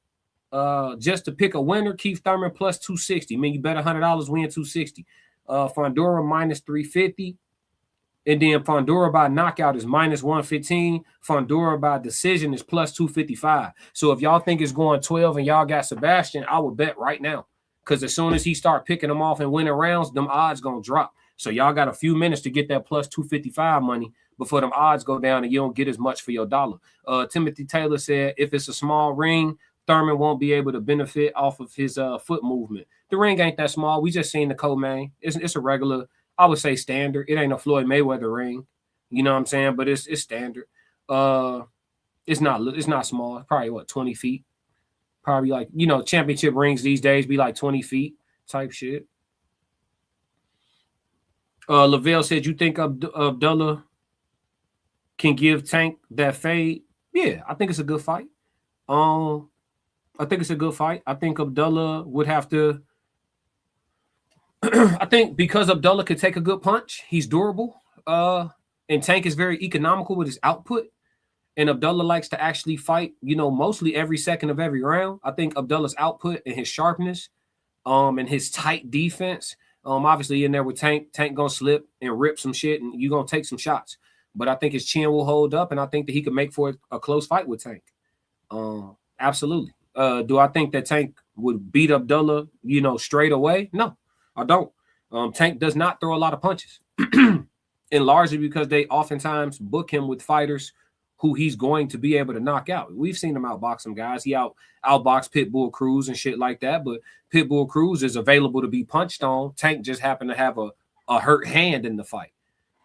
D: just to pick a winner, Keith Thurman plus 260. I mean, you bet $100, win 260. Fundora minus 350. And then Fundora by knockout is minus 115. Fundora by decision is plus 255. So if y'all think it's going 12 and y'all got Sebastian, I would bet right now. Because as soon as he start picking them off and winning rounds, them odds going to drop. So y'all got a few minutes to get that plus 255 money before them odds go down and you don't get as much for your dollar. Timothy Taylor said, if it's a small ring, Thurman won't be able to benefit off of his foot movement. The ring ain't that small. We just seen the co-main. It's a regular, I would say standard. It ain't a Floyd Mayweather ring. You know what I'm saying? But it's standard. It's not small. It's probably 20 feet. Probably like, championship rings these days be like 20 feet type shit. Lavelle said, you think Abdullah can give Tank that fade? Yeah, I think it's a good fight. I think Abdullah would have to. I think because Abdullah could take a good punch, he's durable. And Tank is very economical with his output. And Abdullah likes to actually fight, mostly every second of every round. I think Abdullah's output and his sharpness, and his tight defense. Obviously in there with Tank gonna slip and rip some shit, and you're gonna take some shots. But I think his chin will hold up, and I think that he could make for a close fight with Tank. Absolutely. Do I think that Tank would beat Abdullah, straight away? No, I don't. Tank does not throw a lot of punches, and largely because they oftentimes book him with fighters who he's going to be able to knock out. We've seen him outbox some guys. He outboxed Pitbull Cruz and shit like that, but Pitbull Cruz is available to be punched on. Tank just happened to have a hurt hand in the fight.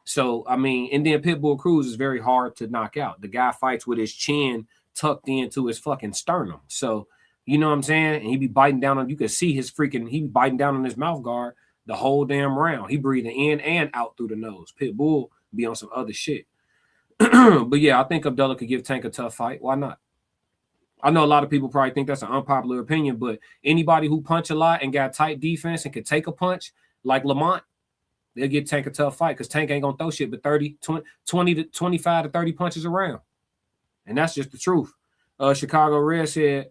D: So, and then Pitbull Cruz is very hard to knock out. The guy fights with his chin tucked into his fucking sternum. So, you know what I'm saying? And he be biting down on, you can see he be biting down on his mouth guard the whole damn round. He breathing in and out through the nose. Pitbull be on some other shit. But yeah, I think Abdullah could give Tank a tough fight. Why not? I know a lot of people probably think that's an unpopular opinion, but anybody who punch a lot and got tight defense and could take a punch, like Lamont, they'll get Tank a tough fight because Tank ain't going to throw shit but 20 to 25 to 30 punches around. And that's just the truth. Chicago Red said,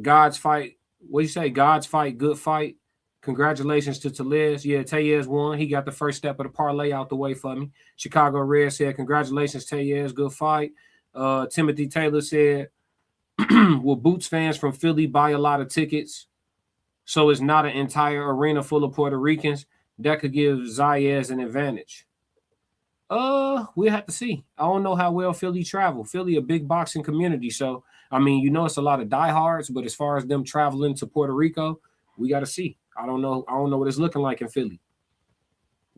D: God's fight. What do you say? God's fight, good fight. Congratulations to Tellez. Yeah, Tellez won. He got the first step of the parlay out the way for me. Chicago Red said, congratulations, Tellez. Good fight. Timothy Taylor said, will Boots fans from Philly buy a lot of tickets so it's not an entire arena full of Puerto Ricans? That could give Zayez an advantage. We'll have to see. I don't know how well Philly travel. Philly a big boxing community. So, it's a lot of diehards, but as far as them traveling to Puerto Rico, we got to see. I don't know what it's looking like in Philly.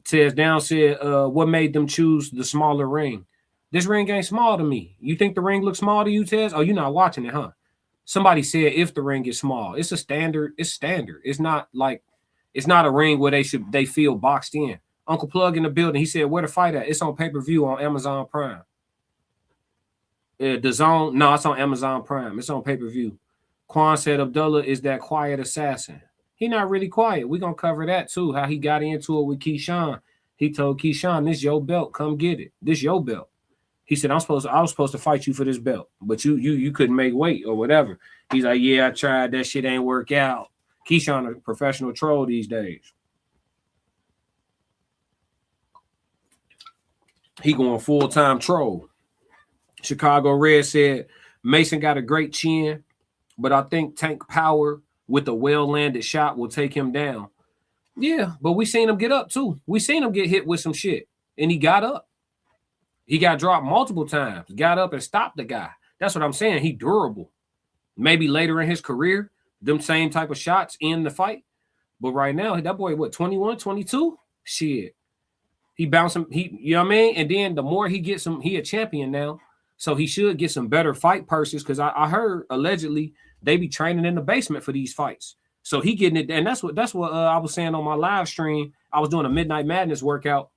D: Tez Down said, what made them choose the smaller ring? This ring ain't small to me. You think the ring looks small to you, Tez? Oh, you're not watching it, huh? Somebody said if the ring is small. It's standard. It's not a ring where they feel boxed in. Uncle Plug in the building. He said, where to fight at? It's on pay-per-view on Amazon Prime. The Zone, no, it's on Amazon Prime. It's on pay-per-view. Quan said Abdullah is that quiet assassin. He not really quiet. We're going to cover that too, how he got into it with Keyshawn. He told Keyshawn, this your belt. Come get it. This your belt. He said, I was supposed to fight you for this belt, but you couldn't make weight or whatever. He's like, yeah, I tried. That shit ain't work out. Keyshawn a professional troll these days. He going full-time troll. Chicago Red said, Mason got a great chin, but I think Tank Power with a well-landed shot will take him down. Yeah, but we seen him get up too. We seen him get hit with some shit, and he got up. He got dropped multiple times, got up and stopped the guy. That's what I'm saying. He durable. Maybe later in his career, them same type of shots in the fight. But right now, that boy, what, 21, 22? Shit. He bouncing, you know what I mean? And then the more he gets him, he a champion now. So he should get some better fight purses because I heard allegedly they be training in the basement for these fights. So he getting it, and that's what I was saying on my live stream. I was doing a Midnight Madness workout,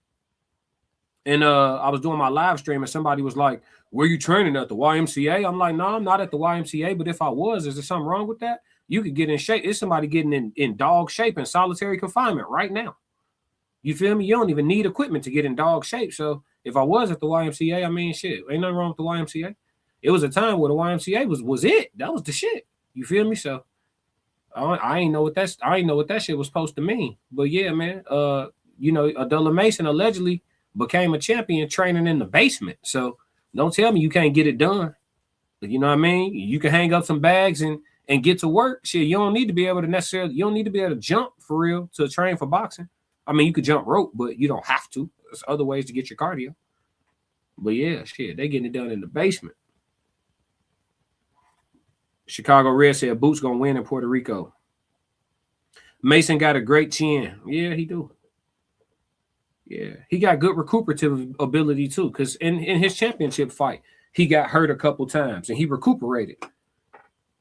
D: and I was doing my live stream, and somebody was like, "Where you training at the YMCA?" I'm like, "No, I'm not at the YMCA, but if I was, is there something wrong with that? You could get in shape. It's somebody getting in dog shape in solitary confinement right now. You feel me? You don't even need equipment to get in dog shape. So if I was at the YMCA, I mean, shit, ain't nothing wrong with the YMCA. It was a time where the YMCA was it. That was the shit. You feel me? So I ain't know what that shit was supposed to mean. But yeah, man, Abdullah Mason allegedly became a champion training in the basement. So don't tell me you can't get it done. You know what I mean? You can hang up some bags and get to work. Shit, you don't need to be able to jump for real to train for boxing. I mean, you could jump rope, but you don't have to. There's other ways to get your cardio. But yeah, shit, they getting it done in the basement. Chicago Red said Boots gonna win in Puerto Rico. Mason got a great chin. Yeah, he do. Yeah, he got good recuperative ability too. Because in his championship fight, he got hurt a couple times and he recuperated.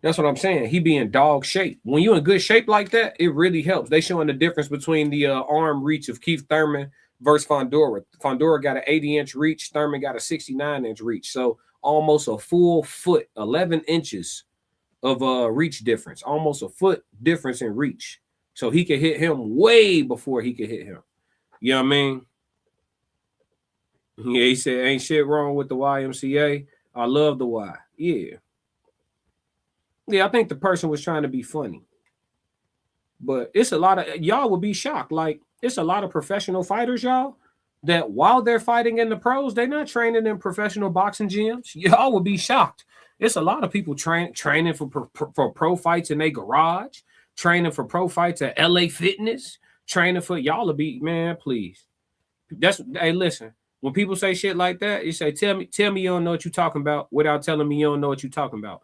D: That's what I'm saying. He be in dog shape. When you in good shape like that, it really helps. They showing the difference between the arm reach of Keith Thurman versus Fundora. Fundora got an 80-inch reach. Thurman got a 69-inch reach. So almost a full foot, 11 inches of reach difference. Almost a foot difference in reach. So he could hit him way before he could hit him. You know what I mean? Yeah, he said, ain't shit wrong with the YMCA. I love the Y. Yeah. Yeah, I think the person was trying to be funny. But it's a lot of, y'all will be shocked. Like, it's a lot of professional fighters, y'all, that while they're fighting in the pros, they're not training in professional boxing gyms. Y'all will be shocked. It's a lot of people training for pro fights in their garage, training for pro fights at LA Fitness, training for, y'all will be, man, please. Hey, listen. When people say shit like that, you say, tell me you don't know what you're talking about without telling me you don't know what you're talking about.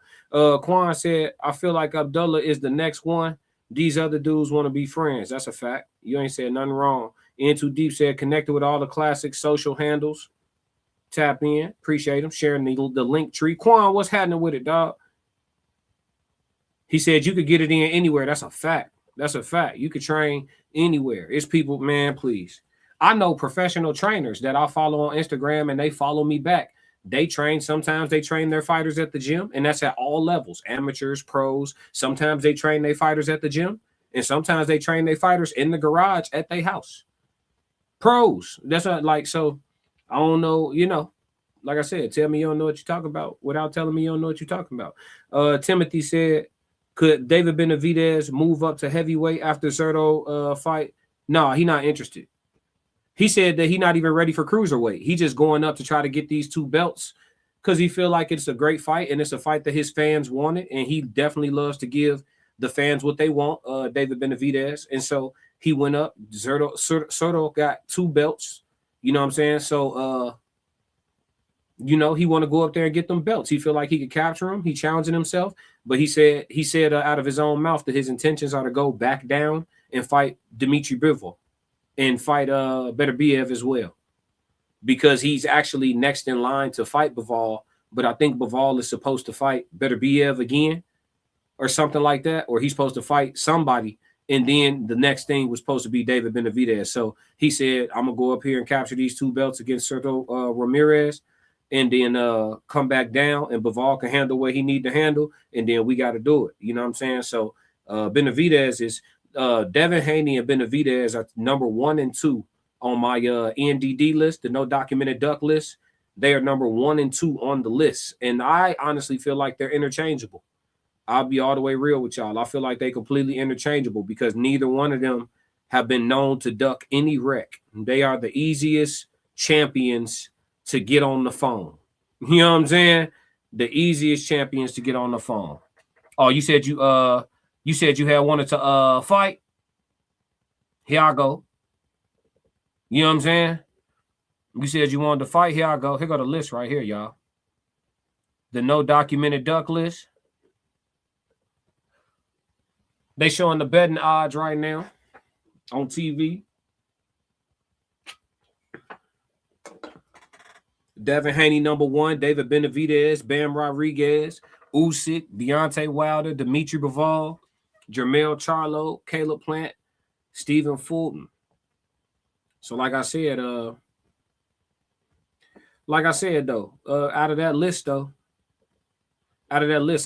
D: Quan said, I feel like Abdullah is the next one. These other dudes want to be friends. That's a fact. You ain't said nothing wrong. In Too Deep said, connected with all the classic social handles. Tap in. Appreciate them. Sharing the link tree. Quan, what's happening with it, dog? He said you could get it in anywhere. That's a fact. That's a fact. You could train anywhere. It's people, man, please. I know professional trainers that I follow on Instagram and they follow me back. They train. Sometimes they train their fighters at the gym, and that's at all levels, amateurs, pros. Sometimes they train their fighters at the gym, and sometimes they train their fighters in the garage at their house. Pros. That's not like, so I don't know, like I said, tell me you don't know what you're talking about without telling me you don't know what you're talking about. Timothy said, could David Benavidez move up to heavyweight after Zerto fight? No, he not interested. He said that he's not even ready for cruiserweight. He just going up to try to get these two belts because he feel like it's a great fight and it's a fight that his fans wanted, and he definitely loves to give the fans what they want, David Benavidez. And so he went up. Soto got two belts. You know what I'm saying? So, he want to go up there and get them belts. He feel like he could capture them. He challenging himself. But he said out of his own mouth that his intentions are to go back down and fight Dmitry Bivol. And fight Beterbiev as well, because he's actually next in line to fight Bivol. But I think Bivol is supposed to fight Beterbiev again or something like that, or he's supposed to fight somebody And then the next thing was supposed to be David Benavidez. So he said, I'm going to go up here and capture these 2 belts against Sergio Ramirez and then come back down, and Bivol can handle what he need to handle, and then we got to do it. You know what I'm saying? So Benavidez is Devin Haney and Benavidez are number 1 and 2 on my NDD list, the no documented duck list. They are number 1 and 2 on the list. And I honestly feel like they're interchangeable. I'll be all the way real with y'all. I feel like they completely interchangeable because neither one of them have been known to duck any wreck. They are the easiest champions to get on the phone. You know what I'm saying? The easiest champions to get on the phone. Oh, you said you had wanted to fight? Here I go. You know what I'm saying? You said you wanted to fight. Here I go. Here go the list right here, y'all. The no documented duck list. They showing the betting odds right now on TV. Devin Haney, number 1. David Benavidez, Bam Rodriguez, Usyk, Deontay Wilder, Dimitri Bivol, Jermell Charlo, Caleb Plant, Stephen Fulton. So like I said, though, out of that list, I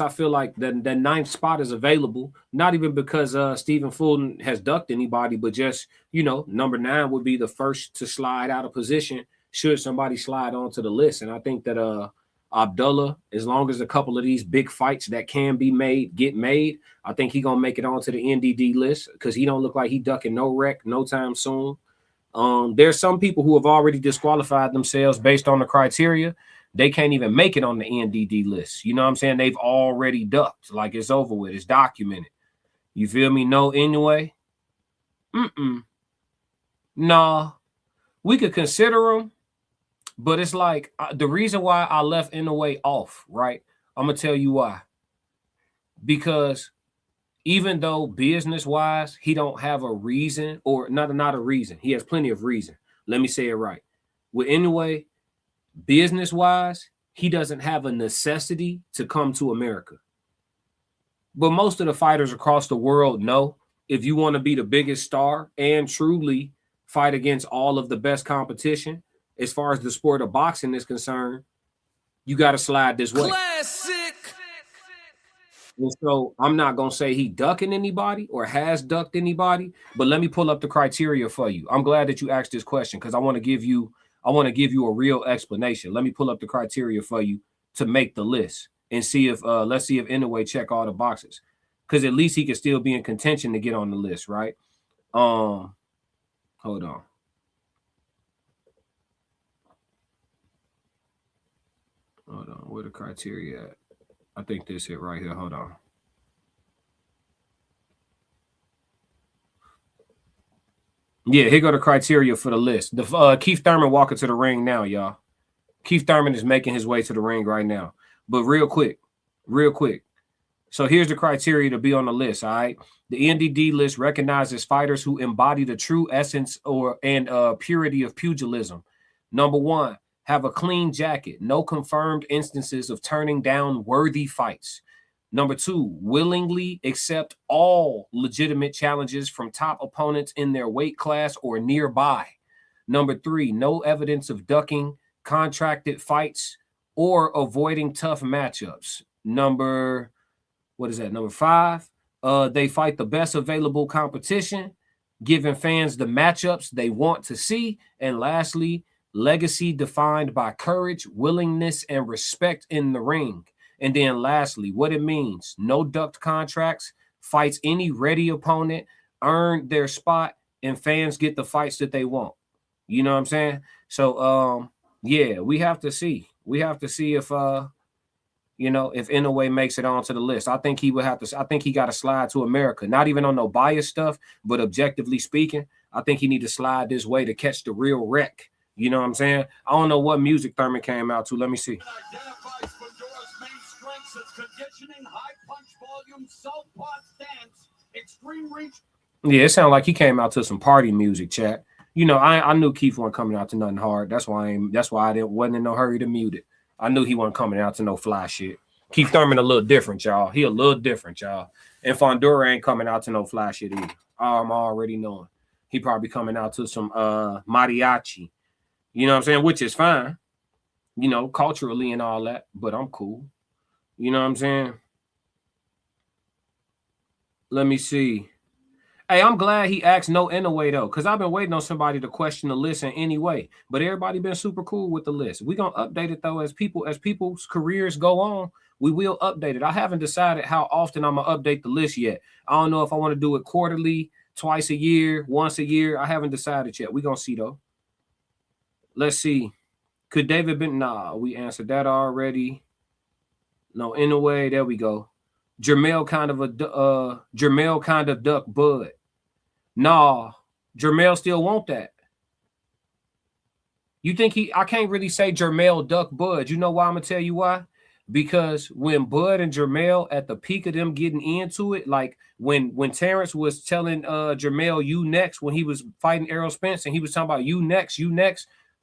D: feel like that 9th spot is available. Not even because Stephen Fulton has ducked anybody, but just, number 9 would be the first to slide out of position should somebody slide onto the list. And I think that Abdullah, as long as a couple of these big fights that can be made get made, I think he's going to make it onto the NDD list because he don't look like he ducking no wreck no time soon. There's some people who have already disqualified themselves based on the criteria. They can't even make it on the NDD list. You know what I'm saying? They've already ducked. Like, it's over with. It's documented. You feel me? No, anyway. Nah. We could consider them, but it's like the reason why I left Inoue off, right? I'm going to tell you why. Because even though business-wise, he don't have a reason, or not a reason. He has plenty of reason. Let me say it right. With Inoue, business-wise, he doesn't have a necessity to come to America. But most of the fighters across the world know if you want to be the biggest star and truly fight against all of the best competition, as far as the sport of boxing is concerned, you got to slide this way.
B: Classic.
D: And so I'm not going to say he ducking anybody or has ducked anybody, but let me pull up the criteria for you. I'm glad that you asked this question because I want to give you a real explanation. Let me pull up the criteria for you to make the list and see if let's see if Inoue check all the boxes, because at least he can still be in contention to get on the list, right? Hold on. Where the criteria at? I think this it right here. Hold on. Yeah, here go the criteria for the list. The Keith Thurman walking to the ring now, y'all. Keith Thurman is making his way to the ring right now. But real quick. So here's the criteria to be on the list, all right? The NDD list recognizes fighters who embody the true essence and purity of pugilism. Number 1, have a clean jacket, no confirmed instances of turning down worthy fights. Number 2, willingly accept all legitimate challenges from top opponents in their weight class or nearby. Number 3, no evidence of ducking contracted fights or avoiding tough matchups. Number 5, they fight the best available competition, giving fans the matchups they want to see. And lastly, legacy defined by courage, willingness, and respect in the ring. And then lastly, what it means: no ducked contracts, fights any ready opponent, earn their spot, and fans get the fights that they want. You know what I'm saying? So, yeah, we have to see. We have to see if, if Inoue makes it onto the list. I think he would have to. I think he got to slide to America. Not even on no bias stuff, but objectively speaking, I think he need to slide this way to catch the real wreck. You know what I'm saying? I don't know what music Thurman came out to. Let me see.
E: Identifies Fundora's main strengths as conditioning, high punch volume, southpaw stance, extreme reach. Yeah, it sounded like he came out to some party music, chat. You know, I knew Keith wasn't coming out to nothing hard. That's why I wasn't in no hurry to mute it. I knew he wasn't coming out to no fly shit. Keith Thurman a little different, y'all. He a little different, y'all. And Fundora ain't coming out to no fly shit either.
D: I'm already knowing. He probably coming out to some mariachi. You know what I'm saying? Which is fine. You know, culturally and all that. But I'm cool. You know what I'm saying? Let me see. Hey, I'm glad he asked no anyway, though, because I've been waiting on somebody to question the list in any way. But everybody been super cool with the list. We're going to update it, though, as people's careers go on. We will update it. I haven't decided how often I'm going to update the list yet. I don't know if I want to do it quarterly, twice a year, once a year. I haven't decided yet. We're going to see, though. Let's see. Could David been? Nah, we answered that already. No, anyway, there we go. Jermel kind of duck Bud. Nah, Jermel still want that. You think I can't really say Jermel duck Bud. You know why? I'm gonna tell you why. Because when Bud and Jermel at the peak of them getting into it, like when Terrence was telling Jermel, you next, when he was fighting Errol Spence and he was talking about you next,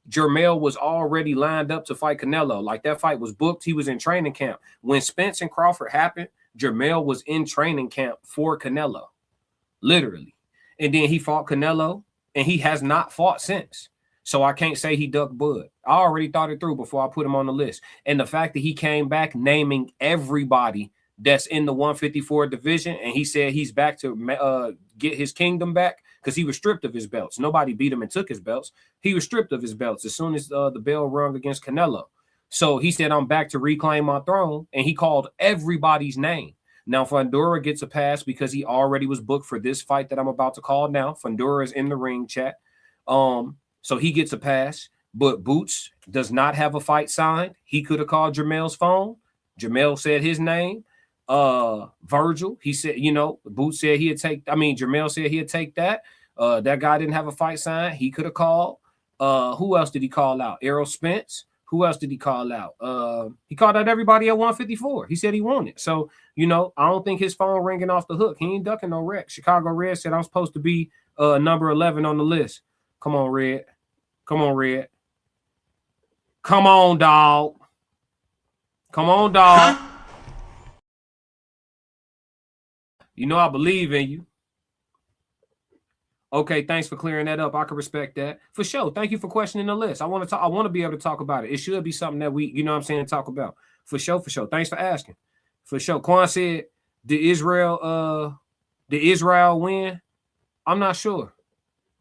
D: Jermel was already lined up to fight Canelo. Like that fight was booked. He was in training camp. When Spence and Crawford happened, Jermel was in training camp for Canelo. Literally. And then he fought Canelo, and he has not fought since. So I can't say he ducked Bud. I already thought it through before I put him on the list. And the fact that he came back naming everybody that's in the 154 division, and he said he's back to get his kingdom back because he was stripped of his belts. Nobody beat him and took his belts. He was stripped of his belts as soon as the bell rung against Canelo. So he said, I'm back to reclaim my throne, and he called everybody's name. Now, Fundora gets a pass because he already was booked for this fight that I'm about to call now. Fundora is in the ring, chat. So he gets a pass, but Boots does not have a fight signed. He could have called Jermel's phone. Jermel said his name. Virgil, he said, Boots said Jermel said he'd take that. That guy didn't have a fight signed. He could have called. Who else did he call out? Errol Spence. Who else did he call out? He called out everybody at 154. He said he wanted. So, I don't think his phone ringing off the hook. He ain't ducking no wreck. Chicago Red said I'm supposed to be number 11 on the list. Come on, Red. Come on, Red. Come on, dog. Come on, dog. I believe in you. Okay, thanks for clearing that up. I can respect that. For sure. Thank you for questioning the list. I want to be able to talk about it. It should be something that we, talk about. For sure. Thanks for asking. For sure. Quan said, did Israel win? I'm not sure.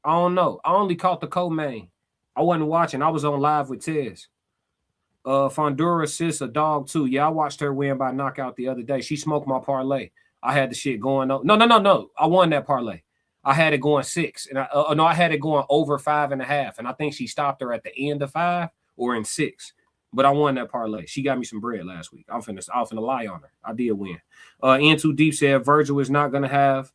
D: I don't know. I only caught the co-main. I wasn't watching. I was on live with Tez. Fundora sis a dog too. Yeah, I watched her win by knockout the other day. She smoked my parlay. I had the shit going up. No. I won that parlay. I had it going 6, and I had it going over 5.5, and I think she stopped her at the end of 5 or in 6. But I won that parlay. She got me some bread last week. I'm finna lie on her. I did win. In Too Deep said Virgil is not gonna have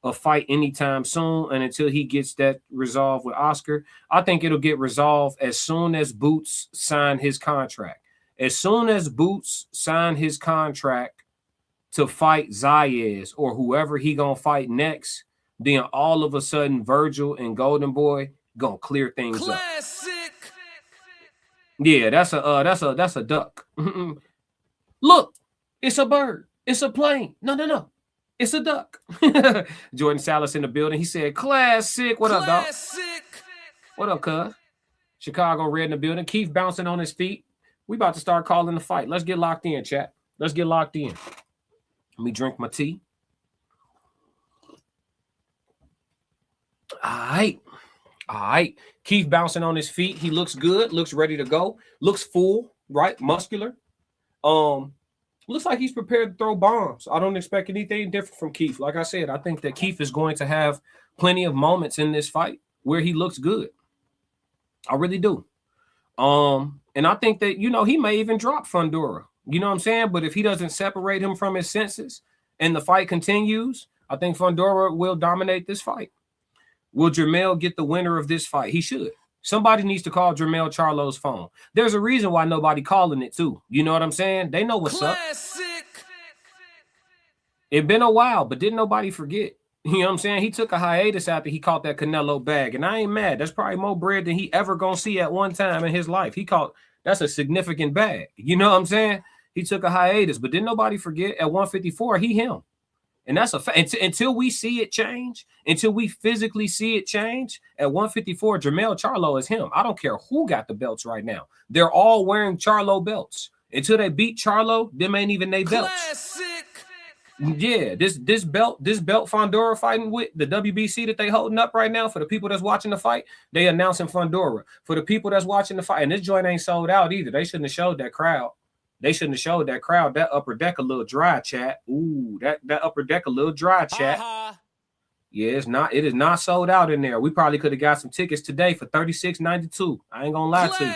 D: a fight anytime soon, and until he gets that resolved with Oscar. I think it'll get resolved as soon as Boots sign his contract. As soon as Boots sign his contract to fight Zayas or whoever he gonna fight next, then all of a sudden Virgil and Golden Boy gonna clear things Classic. Up. Yeah, that's a duck. Look, it's a bird. It's a plane. No. It's a duck. Jordan Salas in the building. He said, classic. What up, dog? What up, cuz? Chicago Red in the building. Keith bouncing on his feet. We about to start calling the fight. Let's get locked in, chat. Let's get locked in. Let me drink my tea. All right. Keith bouncing on his feet. He looks good. Looks ready to go. Looks full, right? Muscular. Looks like he's prepared to throw bombs. I don't expect anything different from Keith. Like I said, I think that Keith is going to have plenty of moments in this fight where he looks good. I really do. And I think that, he may even drop Fundora. You know what I'm saying? But if he doesn't separate him from his senses and the fight continues, I think Fundora will dominate this fight. Will Jermel get the winner of this fight? He should. Somebody needs to call Jermel Charlo's phone. There's a reason why nobody calling it too. You know what I'm saying? They know what's Classic. Up. It been a while, but didn't nobody forget? You know what I'm saying? He took a hiatus after he caught that Canelo bag, and I ain't mad. That's probably more bread than he ever gonna see at one time in his life. That's a significant bag. You know what I'm saying? He took a hiatus, but didn't nobody forget at 154, he him. And that's a fact. Until we see it change, until we physically see it change, at 154, Jermell Charlo is him. I don't care who got the belts right now. They're all wearing Charlo belts. Until they beat Charlo, them ain't even they belts.
B: Classic.
D: Yeah, this belt Fundora fighting with, the WBC that they holding up right now, for the people that's watching the fight, they announcing Fundora. For the people that's watching the fight, and this joint ain't sold out either. They shouldn't have showed that crowd. They shouldn't have showed that crowd. That upper deck a little dry, chat. Ooh, that upper deck a little dry, chat. Yeah, it is not sold out in there. We probably could have got some tickets today for $36.92. I ain't gonna lie to you.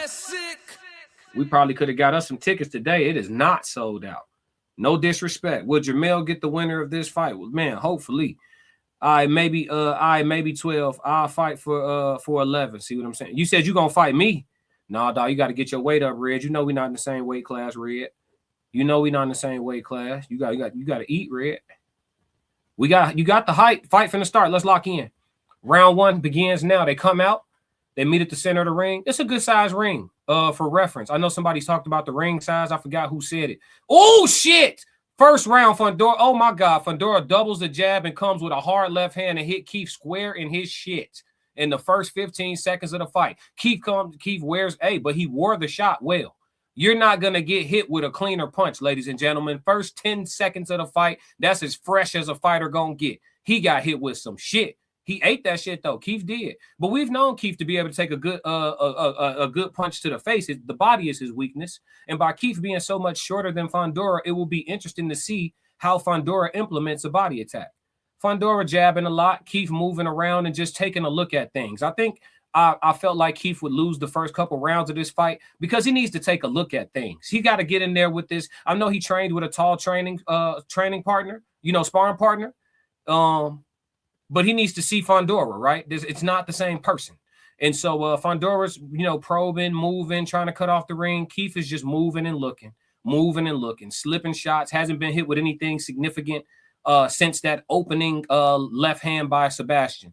D: We probably could have got us some tickets today. It is not sold out. No disrespect. Will Jermell get the winner of this fight? Well, man, hopefully. Maybe 12. I'll fight for 11. See what I'm saying? You said you gonna fight me. Nah, dog, you got to get your weight up, Red. You know we're not in the same weight class, Red. You know we're not in the same weight class. You got to eat, Red. You got the height. Fight from the start. Let's lock in. Round 1 begins now. They come out. They meet at the center of the ring. It's a good size ring. For reference, I know somebody's talked about the ring size. I forgot who said it. Oh shit! First round, Fundora. Oh my God, Fundora doubles the jab and comes with a hard left hand and hit Keith square in his shit. In the first 15 seconds of the fight, Keith wears but he wore the shot well. You're not going to get hit with a cleaner punch, ladies and gentlemen. First 10 seconds of the fight, that's as fresh as a fighter going to get. He got hit with some shit. He ate that shit, though. Keith did. But we've known Keith to be able to take a good punch to the face. The body is his weakness. And by Keith being so much shorter than Fundora, it will be interesting to see how Fundora implements a body attack. Fundora jabbing a lot, Keith moving around and just taking a look at things. I think I felt like Keith would lose the first couple rounds of this fight because he needs to take a look at things. He got to get in there with this. I know he trained with a tall training partner, sparring partner. But he needs to see Fundora, right? It's not the same person. And so Fundora's, probing, moving, trying to cut off the ring. Keith is just moving and looking, slipping shots, hasn't been hit with anything significant since that opening left hand by Sebastian.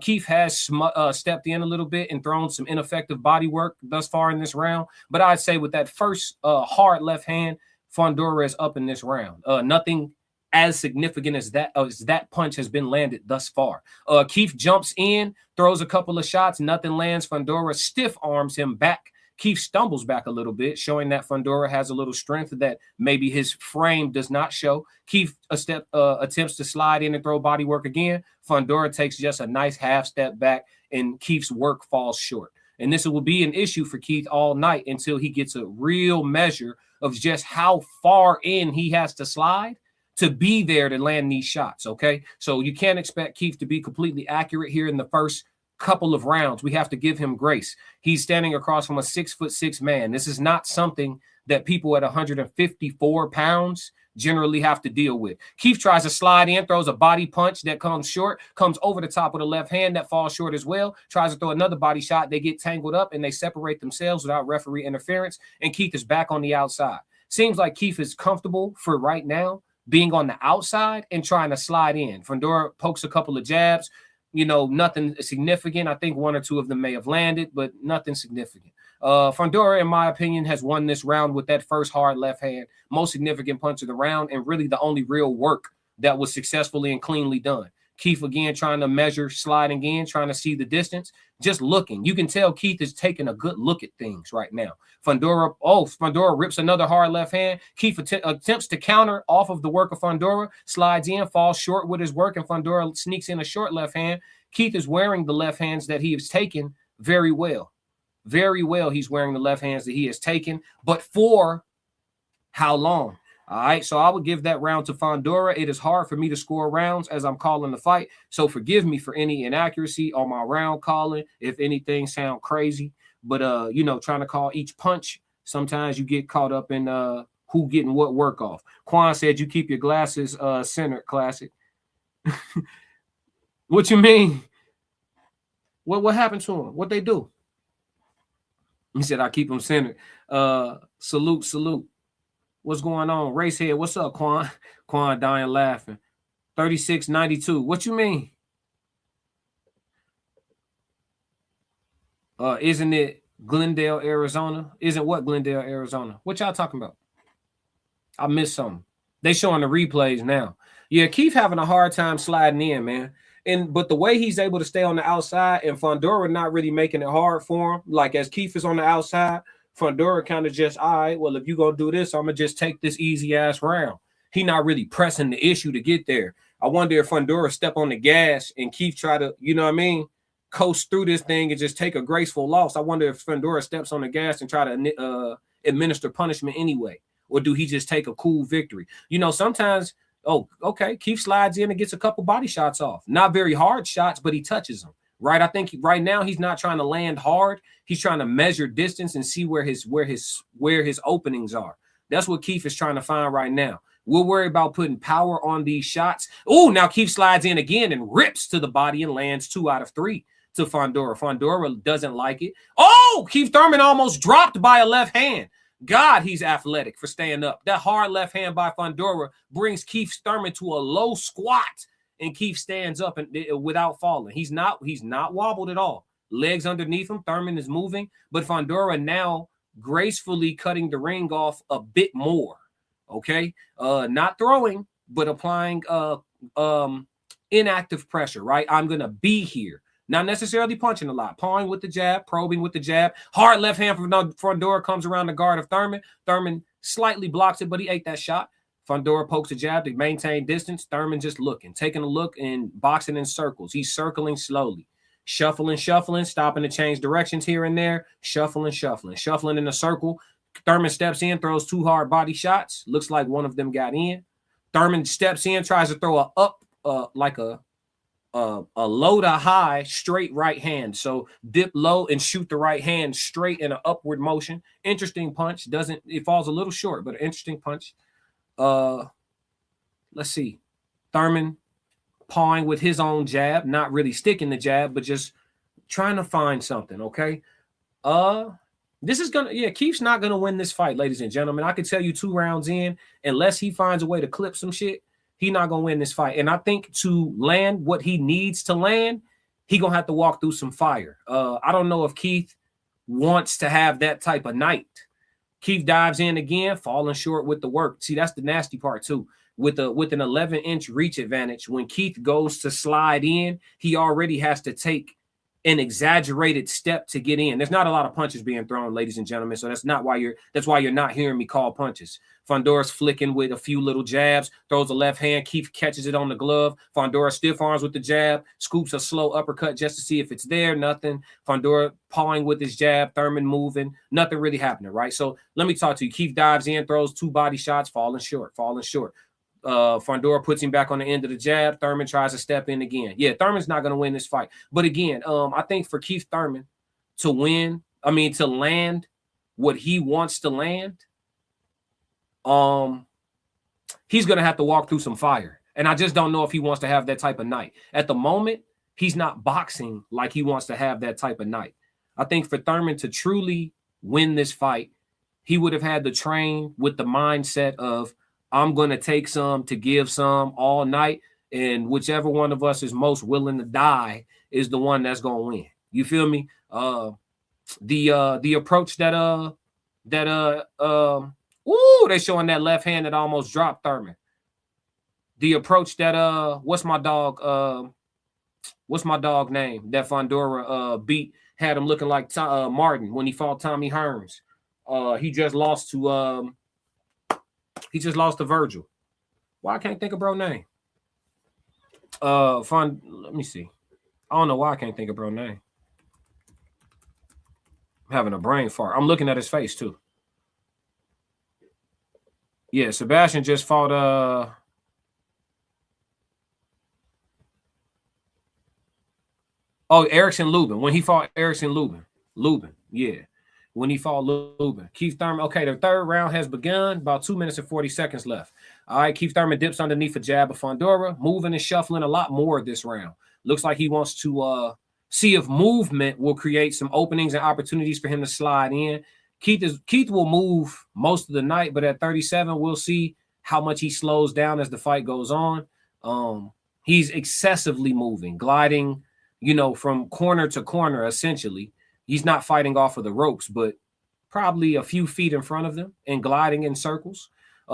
D: Keith has stepped in a little bit and thrown some ineffective body work thus far in this round. But I'd say with that first hard left hand, Fundora is up in this round. Nothing as significant as that punch has been landed thus far. Keith jumps in, throws a couple of shots, nothing lands. Fundora stiff arms him back. Keith stumbles back a little bit, showing that Fundora has a little strength that maybe his frame does not show. Keith attempts to slide in and throw body work again. Fundora takes just a nice half step back, and Keith's work falls short. And this will be an issue for Keith all night until he gets a real measure of just how far in he has to slide to be there to land these shots, okay? So you can't expect Keith to be completely accurate here in the first couple of rounds. We have to give him grace. He's standing across from a 6'6" man. This is not something that people at 154 pounds generally have to deal with. Keith tries to slide in, throws a body punch that comes short, comes over the top of the left hand that falls short as well, tries to throw another body shot. They get tangled up and they separate themselves without referee interference, and Keith is back on the outside. Seems like Keith is comfortable for right now being on the outside and trying to slide in. Fundora pokes a couple of jabs, nothing significant. I think one or two of them may have landed, but nothing significant. Fundora, in my opinion, has won this round with that first hard left hand, most significant punch of the round, and really the only real work that was successfully and cleanly done. Keith again trying to measure, sliding in, trying to see the distance, just looking. You can tell Keith is taking a good look at things right now. Fundora rips another hard left hand. Keith attempts to counter off of the work of Fundora, slides in, falls short with his work, and Fundora sneaks in a short left hand. Keith is wearing the left hands that he has taken very well. Very well, he's wearing the left hands that he has taken, but for how long? All right, so I would give that round to Fundora. It is hard for me to score rounds as I'm calling the fight, so forgive me for any inaccuracy on my round calling if anything sound crazy. But trying to call each punch, sometimes you get caught up in who getting what work off. Quan said you keep your glasses centered, classic. What you mean? What happened to him? What they do? He said I keep them centered. Salute. What's going on? Racehead, what's up, Quan? Quan dying laughing. 36.92. What you mean? Isn't it Glendale, Arizona? Isn't what Glendale, Arizona? What y'all talking about? I missed something. They showing the replays now. Yeah, Keith having a hard time sliding in, man. But the way he's able to stay on the outside and Fundora not really making it hard for him, like as Keith is on the outside, Fundora kind of just, all right, well, if you're going to do this, I'm going to just take this easy ass round. He not really pressing the issue to get there. I wonder if Fundora step on the gas and Keith try to, you know what I mean, coast through this thing and just take a graceful loss. I wonder if Fundora steps on the gas and try to administer punishment anyway. Or do he just take a cool victory? You know, sometimes, oh, okay, Keith slides in and gets a couple body shots off. Not very hard shots, but he touches them. Right? I think right now he's not trying to land hard. He's trying to measure distance and see where his openings are. That's what Keith is trying to find right now. We'll worry about putting power on these shots. Oh, now Keith slides in again and rips to the body and lands 2 out of 3 to Fundora. Fundora doesn't like it. Oh, Keith Thurman almost dropped by a left hand. God, he's athletic for staying up. That hard left hand by Fundora brings Keith Thurman to a low squat, and Keith stands up and without falling. He's not wobbled at all. Legs underneath him. Thurman is moving, but Fundora now gracefully cutting the ring off a bit more. Okay, not throwing, but applying inactive pressure. Right, I'm gonna be here. Not necessarily punching a lot, pawing with the jab, probing with the jab. Hard left hand from Fundora comes around the guard of Thurman. Thurman slightly blocks it, but he ate that shot. Fundora pokes a jab to maintain distance. Thurman just looking, taking a look and boxing in circles. He's circling slowly, shuffling, stopping to change directions here and there, shuffling in a circle. Thurman steps in, throws 2 hard body shots. Looks like one of them got in. Thurman steps in, tries to throw a up, like a low to high straight right hand. So dip low and shoot the right hand straight in an upward motion. Interesting punch. It falls a little short, but an interesting punch. Let's see. Thurman pawing with his own jab, not really sticking the jab, but just trying to find something. Okay. Keith's not gonna win this fight, ladies and gentlemen. I can tell you 2 rounds in, unless he finds a way to clip some shit, he's not going to win this fight. And I think to land what he needs to land, he going to have to walk through some fire. I don't know if Keith wants to have that type of night. Keith dives in again, falling short with the work. See, that's the nasty part too. With an 11-inch reach advantage, when Keith goes to slide in, he already has to take an exaggerated step to get in. There's not a lot of punches being thrown, ladies and gentlemen. So that's why you're not hearing me call punches. Fundora's flicking with a few little jabs, throws a left hand. Keith catches it on the glove. Fundora stiff arms with the jab, scoops a slow uppercut just to see if it's there. Nothing. Fundora pawing with his jab. Thurman moving. Nothing really happening, right? So let me talk to you. Keith dives in, throws 2 body shots, falling short. Fundora puts him back on the end of the jab. Thurman tries to step in again. Yeah, Thurman's not going to win this fight. But again, I think for Keith Thurman to land what he wants to land, he's going to have to walk through some fire. And I just don't know if he wants to have that type of night. At the moment, he's not boxing like he wants to have that type of night. I think for Thurman to truly win this fight, he would have had to train with the mindset of, I'm going to take some to give some all night, and whichever one of us is most willing to die is the one that's going to win. You feel me? The approach that they're showing that left hand that almost dropped Thurman. The approach that what's my dog name that Fundora beat, had him looking like Martin when he fought Tommy Hearns. He just lost to Virgil. Why I can't think of bro name? Let me see. I don't know why I can't think of bro name. I'm having a brain fart. I'm looking at his face too. Yeah, Sebastian just fought Erickson Lubin. When he fought Erickson Lubin, yeah. When he fought Lubin. Keith Thurman, okay, the 3rd round has begun. About 2 minutes and 40 seconds left. All right, Keith Thurman dips underneath a jab of Fundora, moving and shuffling a lot more this round. Looks like he wants to see if movement will create some openings and opportunities for him to slide in. Keith will move most of the night, but at 37, we'll see how much he slows down as the fight goes on. He's excessively moving, gliding, from corner to corner, essentially. He's not fighting off of the ropes, but probably a few feet in front of them and gliding in circles.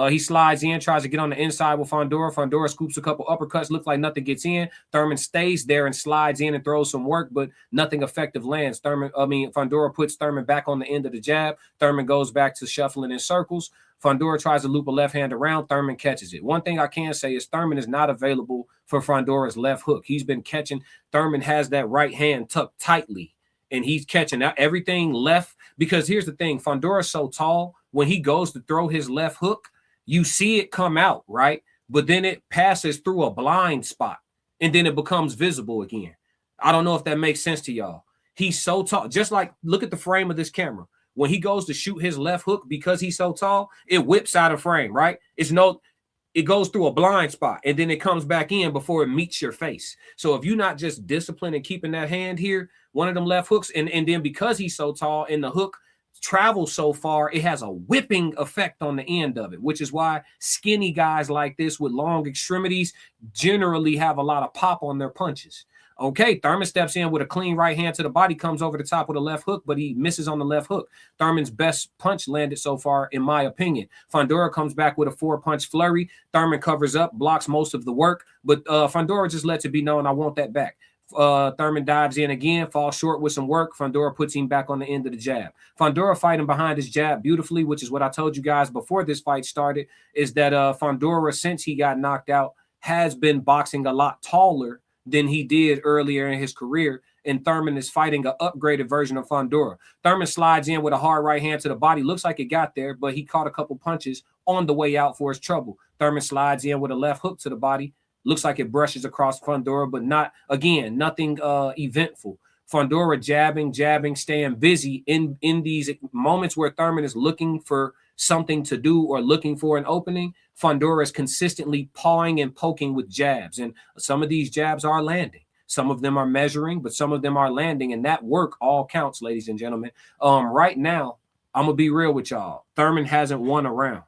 D: He slides in, tries to get on the inside with Fundora. Fundora scoops a couple uppercuts, looks like nothing gets in. Thurman stays there and slides in and throws some work, but nothing effective lands. Fundora puts Thurman back on the end of the jab. Thurman goes back to shuffling in circles. Fundora tries to loop a left hand around. Thurman catches it. One thing I can say is Thurman is not available for Fundora's left hook. He's been catching. Thurman has that right hand tucked tightly, and he's catching out everything left. Because here's the thing, Fundora's so tall, when he goes to throw his left hook, you see it come out, right? But then it passes through a blind spot, and then it becomes visible again. I don't know if that makes sense to y'all. He's so tall. Just like, look at the frame of this camera. When he goes to shoot his left hook, because he's so tall, it whips out of frame, right? It goes through a blind spot, and then it comes back in before it meets your face. So if you're not just disciplined and keeping that hand here, one of them left hooks, and then because he's so tall and the hook travels so far, it has a whipping effect on the end of it, which is why skinny guys like this with long extremities generally have a lot of pop on their punches. Okay, Thurman steps in with a clean right hand to the body, comes over the top with a left hook, but he misses on the left hook. Thurman's best punch landed so far, in my opinion. Fundora comes back with a 4-punch flurry. Thurman covers up, blocks most of the work, but Fundora just lets it be known, I want that back. Thurman dives in again, falls short with some work. Fundora puts him back on the end of the jab. Fundora fighting behind his jab beautifully, which is what I told you guys before this fight started, is that Fundora, since he got knocked out, has been boxing a lot taller than he did earlier in his career, and Thurman is fighting an upgraded version of Fundora. Thurman slides in with a hard right hand to the body. Looks like it got there, but he caught a couple punches on the way out for his trouble. Thurman slides in with a left hook to the body. Looks like it brushes across Fundora, but nothing eventful. Fundora jabbing, staying busy in these moments where Thurman is looking for something to do or looking for an opening. Fundora is consistently pawing and poking with jabs, and some of these jabs are landing. Some of them are measuring, but some of them are landing, and that work all counts, ladies and gentlemen. Right now, I'm gonna be real with y'all. Thurman hasn't won a round.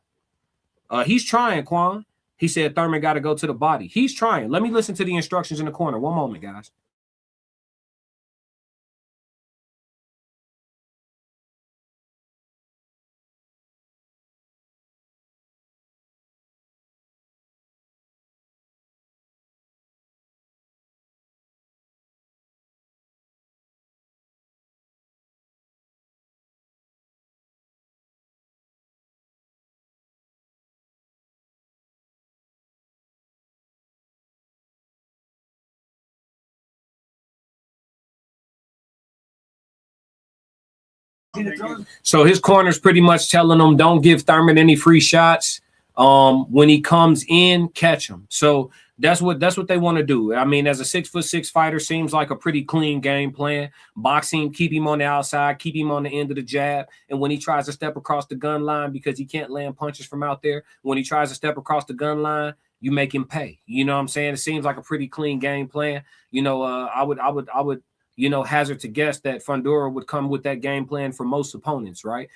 D: He's trying, Quan. He said Thurman got to go to the body. He's trying. Let me listen to the instructions in the corner. One moment, guys. So his corner's pretty much telling him, don't give Thurman any free shots. When he comes in, catch him. So that's what they want to do. I mean, as a 6'6" fighter, seems like a pretty clean game plan. Boxing, keep him on the outside, keep him on the end of the jab. And when he tries to step across the gun line because he can't land punches from out there, when he tries to step across the gun line, you make him pay. You know what I'm saying? It seems like a pretty clean game plan. You know, I would hazard to guess that Fundora would come with that game plan for most opponents, right?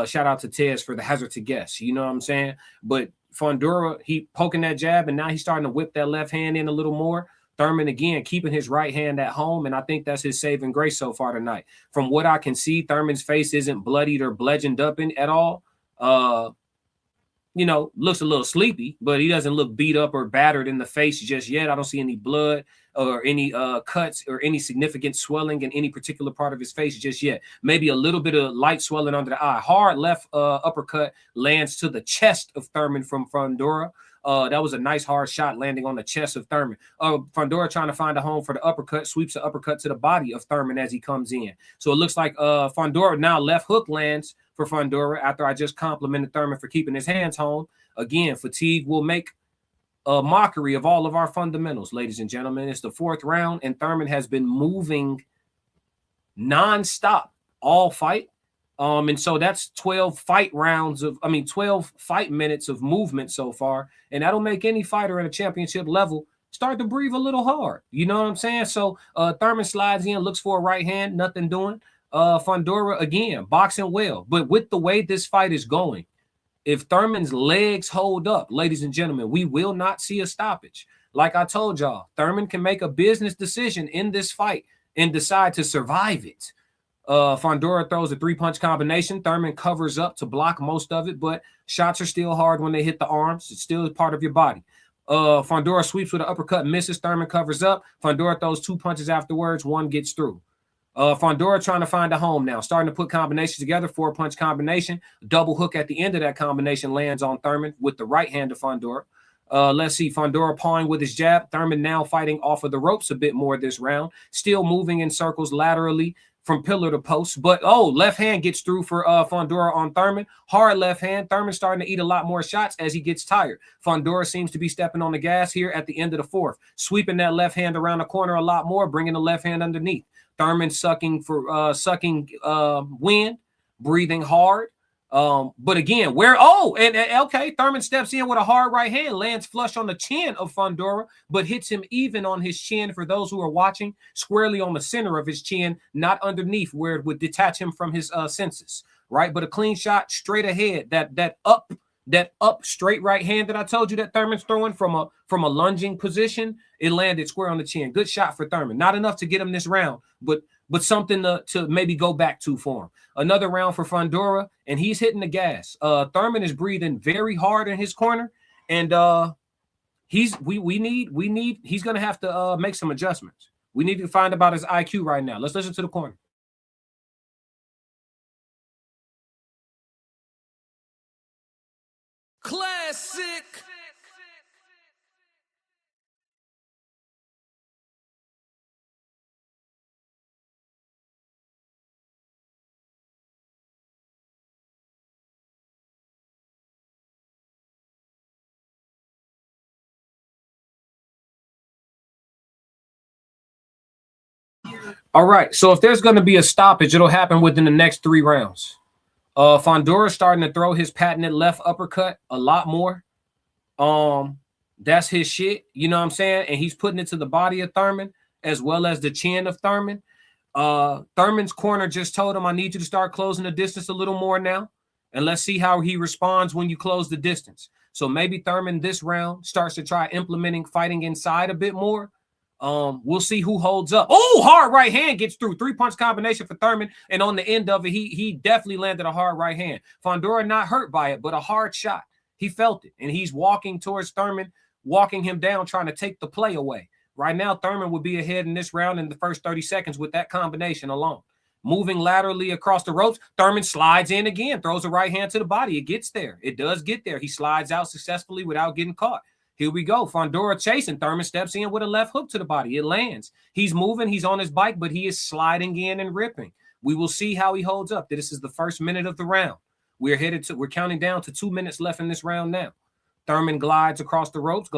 D: Shout out to Tez for the hazard to guess. You know what I'm saying? But Fundora, he poking that jab, and now he's starting to whip that left hand in a little more. Thurman, again, keeping his right hand at home, and I think that's his saving grace so far tonight. From what I can see, Thurman's face isn't bloodied or bludgeoned up at all. Looks a little sleepy, but he doesn't look beat up or battered in the face just yet. I don't see any blood or any cuts or any significant swelling in any particular part of his face just yet. Maybe a little bit of light swelling under the eye. Hard left uppercut lands to the chest of Thurman from Fundora. That was a nice hard shot landing on the chest of Thurman. Fundora trying to find a home for the uppercut, sweeps the uppercut to the body of Thurman as he comes in. So it looks like Fundora now left hook lands for Fundora after I just complimented Thurman for keeping his hands home. Again, fatigue will make a mockery of all of our fundamentals, ladies and gentlemen. It's the 4th round, and Thurman has been moving nonstop all fight. And so that's 12 fight minutes of movement so far. And that'll make any fighter at a championship level start to breathe a little hard. You know what I'm saying? So Thurman slides in, looks for a right hand, nothing doing. Fundora, again, boxing well. But with the way this fight is going, if Thurman's legs hold up, ladies and gentlemen, we will not see a stoppage. Like I told y'all, Thurman can make a business decision in this fight and decide to survive it. Fundora throws a 3-punch combination. Thurman covers up to block most of it, but shots are still hard when they hit the arms. It's still part of your body. Fundora sweeps with an uppercut, misses. Thurman covers up. Fundora throws 2 punches afterwards. 1 gets through. Fundora trying to find a home now, starting to put combinations together. 4-punch combination, double hook at the end of that combination lands on Thurman with the right hand of Fundora. Let's see, Fundora pawing with his jab. Thurman now fighting off of the ropes a bit more this round, still moving in circles laterally from pillar to post. But left hand gets through for Fundora on Thurman. Hard left hand. Thurman starting to eat a lot more shots as he gets tired. Fundora seems to be stepping on the gas here at the end of the 4th, sweeping that left hand around the corner a lot more, bringing the left hand underneath. Thurman sucking wind, breathing hard. But again, okay, Thurman steps in with a hard right hand, lands flush on the chin of Fundora, but hits him even on his chin, for those who are watching, squarely on the center of his chin, not underneath where it would detach him from his senses, right? But a clean shot straight ahead, that up straight right hand that I told you that Thurman's throwing from a lunging position, it landed square on the chin. Good shot for Thurman. Not enough to get him this round, but something to maybe go back to for him. Another round for Fundora, and he's hitting the gas. Thurman is breathing very hard in his corner, and he's gonna have to make some adjustments. We need to find about his IQ right now. Let's listen to the corner.
B: Classic.
D: All right, so if there's going to be a stoppage, it'll happen within the next 3 rounds. Fundora starting to throw his patented left uppercut a lot more. That's his shit, you know what I'm saying? And he's putting it to the body of Thurman as well as the chin of Thurman. Thurman's corner just told him, I need you to start closing the distance a little more now, and let's see how he responds when you close the distance. So maybe Thurman this round starts to try implementing fighting inside a bit more. We'll see who holds up. Oh, hard right hand gets through. 3-punch combination for Thurman, and on the end of it, he definitely landed a hard right hand. Fundora not hurt by it, but a hard shot. He felt it, and he's walking towards Thurman, walking him down, trying to take the play away. Right now, Thurman would be ahead in this round in the first 30 seconds with that combination alone. Moving laterally across the ropes, Thurman slides in again, throws a right hand to the body. It gets there. It does get there. He slides out successfully without getting caught. Here we go. Fundora chasing. Thurman steps in with a left hook to the body. It lands. He's moving. He's on his bike, but he is sliding in and ripping. We will see how he holds up. This is the first minute of the round. We're counting down to 2 minutes left in this round now. Thurman glides across the ropes.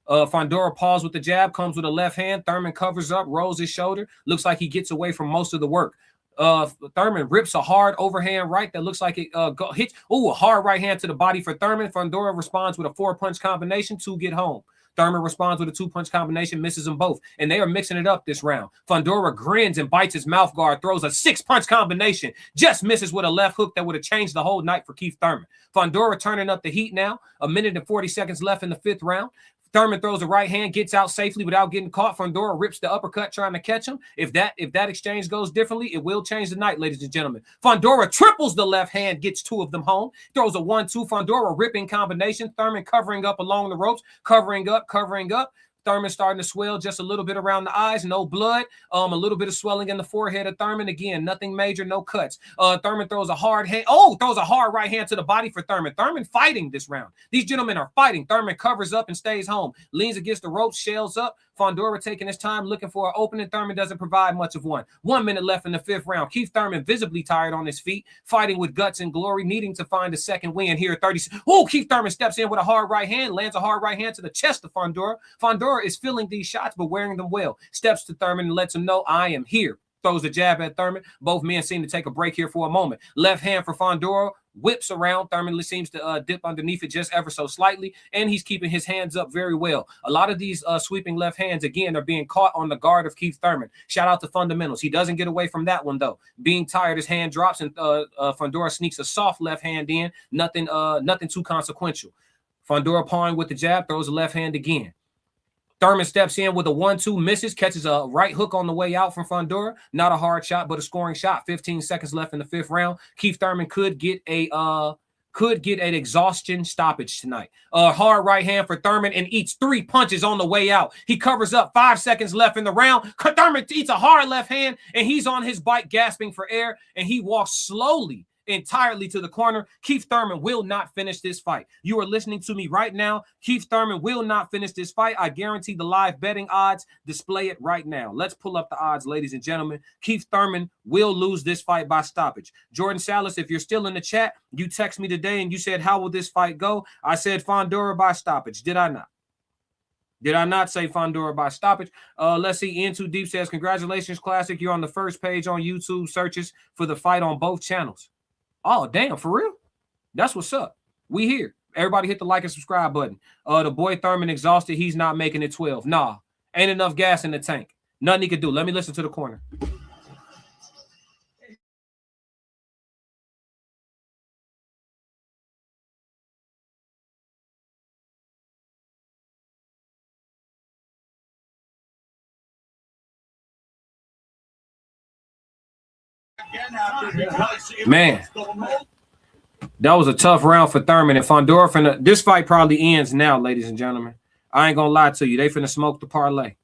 D: Fundora paws with the jab, comes with a left hand. Thurman covers up, rolls his shoulder. Looks like he gets away from most of the work. Thurman rips a hard overhand right that looks like it hits. A hard right hand to the body for Thurman. Fundora responds with a 4-punch combination to get home. Thurman responds with a 2-punch combination, misses them both, and they are mixing it up this round. Fundora grins and bites his mouth guard, throws a 6-punch combination, just misses with a left hook that would have changed the whole night for Keith Thurman. Fundora turning up the heat now. 1 minute and 40 seconds left in the 5th round. Thurman throws a right hand, gets out safely without getting caught. Fundora rips the uppercut trying to catch him. If that exchange goes differently, it will change the night, ladies and gentlemen. Fundora triples the left hand, gets 2 of them home. Throws a 1-2. Fundora ripping combination. Thurman covering up along the ropes. Covering up. Thurman starting to swell just a little bit around the eyes, no blood. A little bit of swelling in the forehead of Thurman. Again, nothing major, no cuts. Thurman throws a hard hand. Throws a hard right hand to the body for Thurman. Thurman fighting this round. These gentlemen are fighting. Thurman covers up and stays home. Leans against the ropes, shells up. Fundora taking his time, looking for an opening. Thurman doesn't provide much of one. 1 minute left in the 5th round. Keith Thurman visibly tired on his feet, fighting with guts and glory, needing to find a second win here. Keith Thurman steps in with a hard right hand, lands a hard right hand to the chest of Fundora. Fundora is feeling these shots, but wearing them well. Steps to Thurman and lets him know, I am here. Throws a jab at Thurman. Both men seem to take a break here for a moment. Left hand for Fundora. Whips around. Thurman seems to dip underneath it just ever so slightly, and he's keeping his hands up very well. A lot of these sweeping left hands, again, are being caught on the guard of Keith Thurman. Shout out to Fundamentals. He doesn't get away from that one, though. Being tired, his hand drops, and Fundora sneaks a soft left hand in. Nothing too consequential. Fundora pawing with the jab, throws a left hand again. Thurman steps in with a 1-2, misses, catches a right hook on the way out from Fundora. Not a hard shot, but a scoring shot. 15 seconds left in the 5th round. Keith Thurman could get an exhaustion stoppage tonight. A hard right hand for Thurman and eats 3 punches on the way out. He covers up. 5 seconds left in the round. Thurman eats a hard left hand, and he's on his bike gasping for air, and he walks slowly entirely to the corner. Keith Thurman will not finish this fight. You are listening to me right now. Keith Thurman will not finish this fight. I guarantee the live betting odds display it right now. Let's pull up the odds, ladies and gentlemen. Keith Thurman will lose this fight by stoppage. Jordan Salas, if you're still in the chat, you text me today and you said, how will this fight go? I said Fundora by stoppage. Did I not? Did I not say Fundora by stoppage? Let's see. Ian Too Deep says, congratulations, Classic. You're on the first page on YouTube searches for the fight on both channels. Oh, damn, for real? That's what's up. We here. Everybody hit the like and subscribe button. The boy Thurman exhausted. He's not making it 12. Nah, ain't enough gas in the tank. Nothing he could do. Let me listen to the corner. Man, that was a tough round for Thurman and Fundora. This fight probably ends now, ladies and gentlemen. I ain't gonna lie to you. They finna smoke the parlay.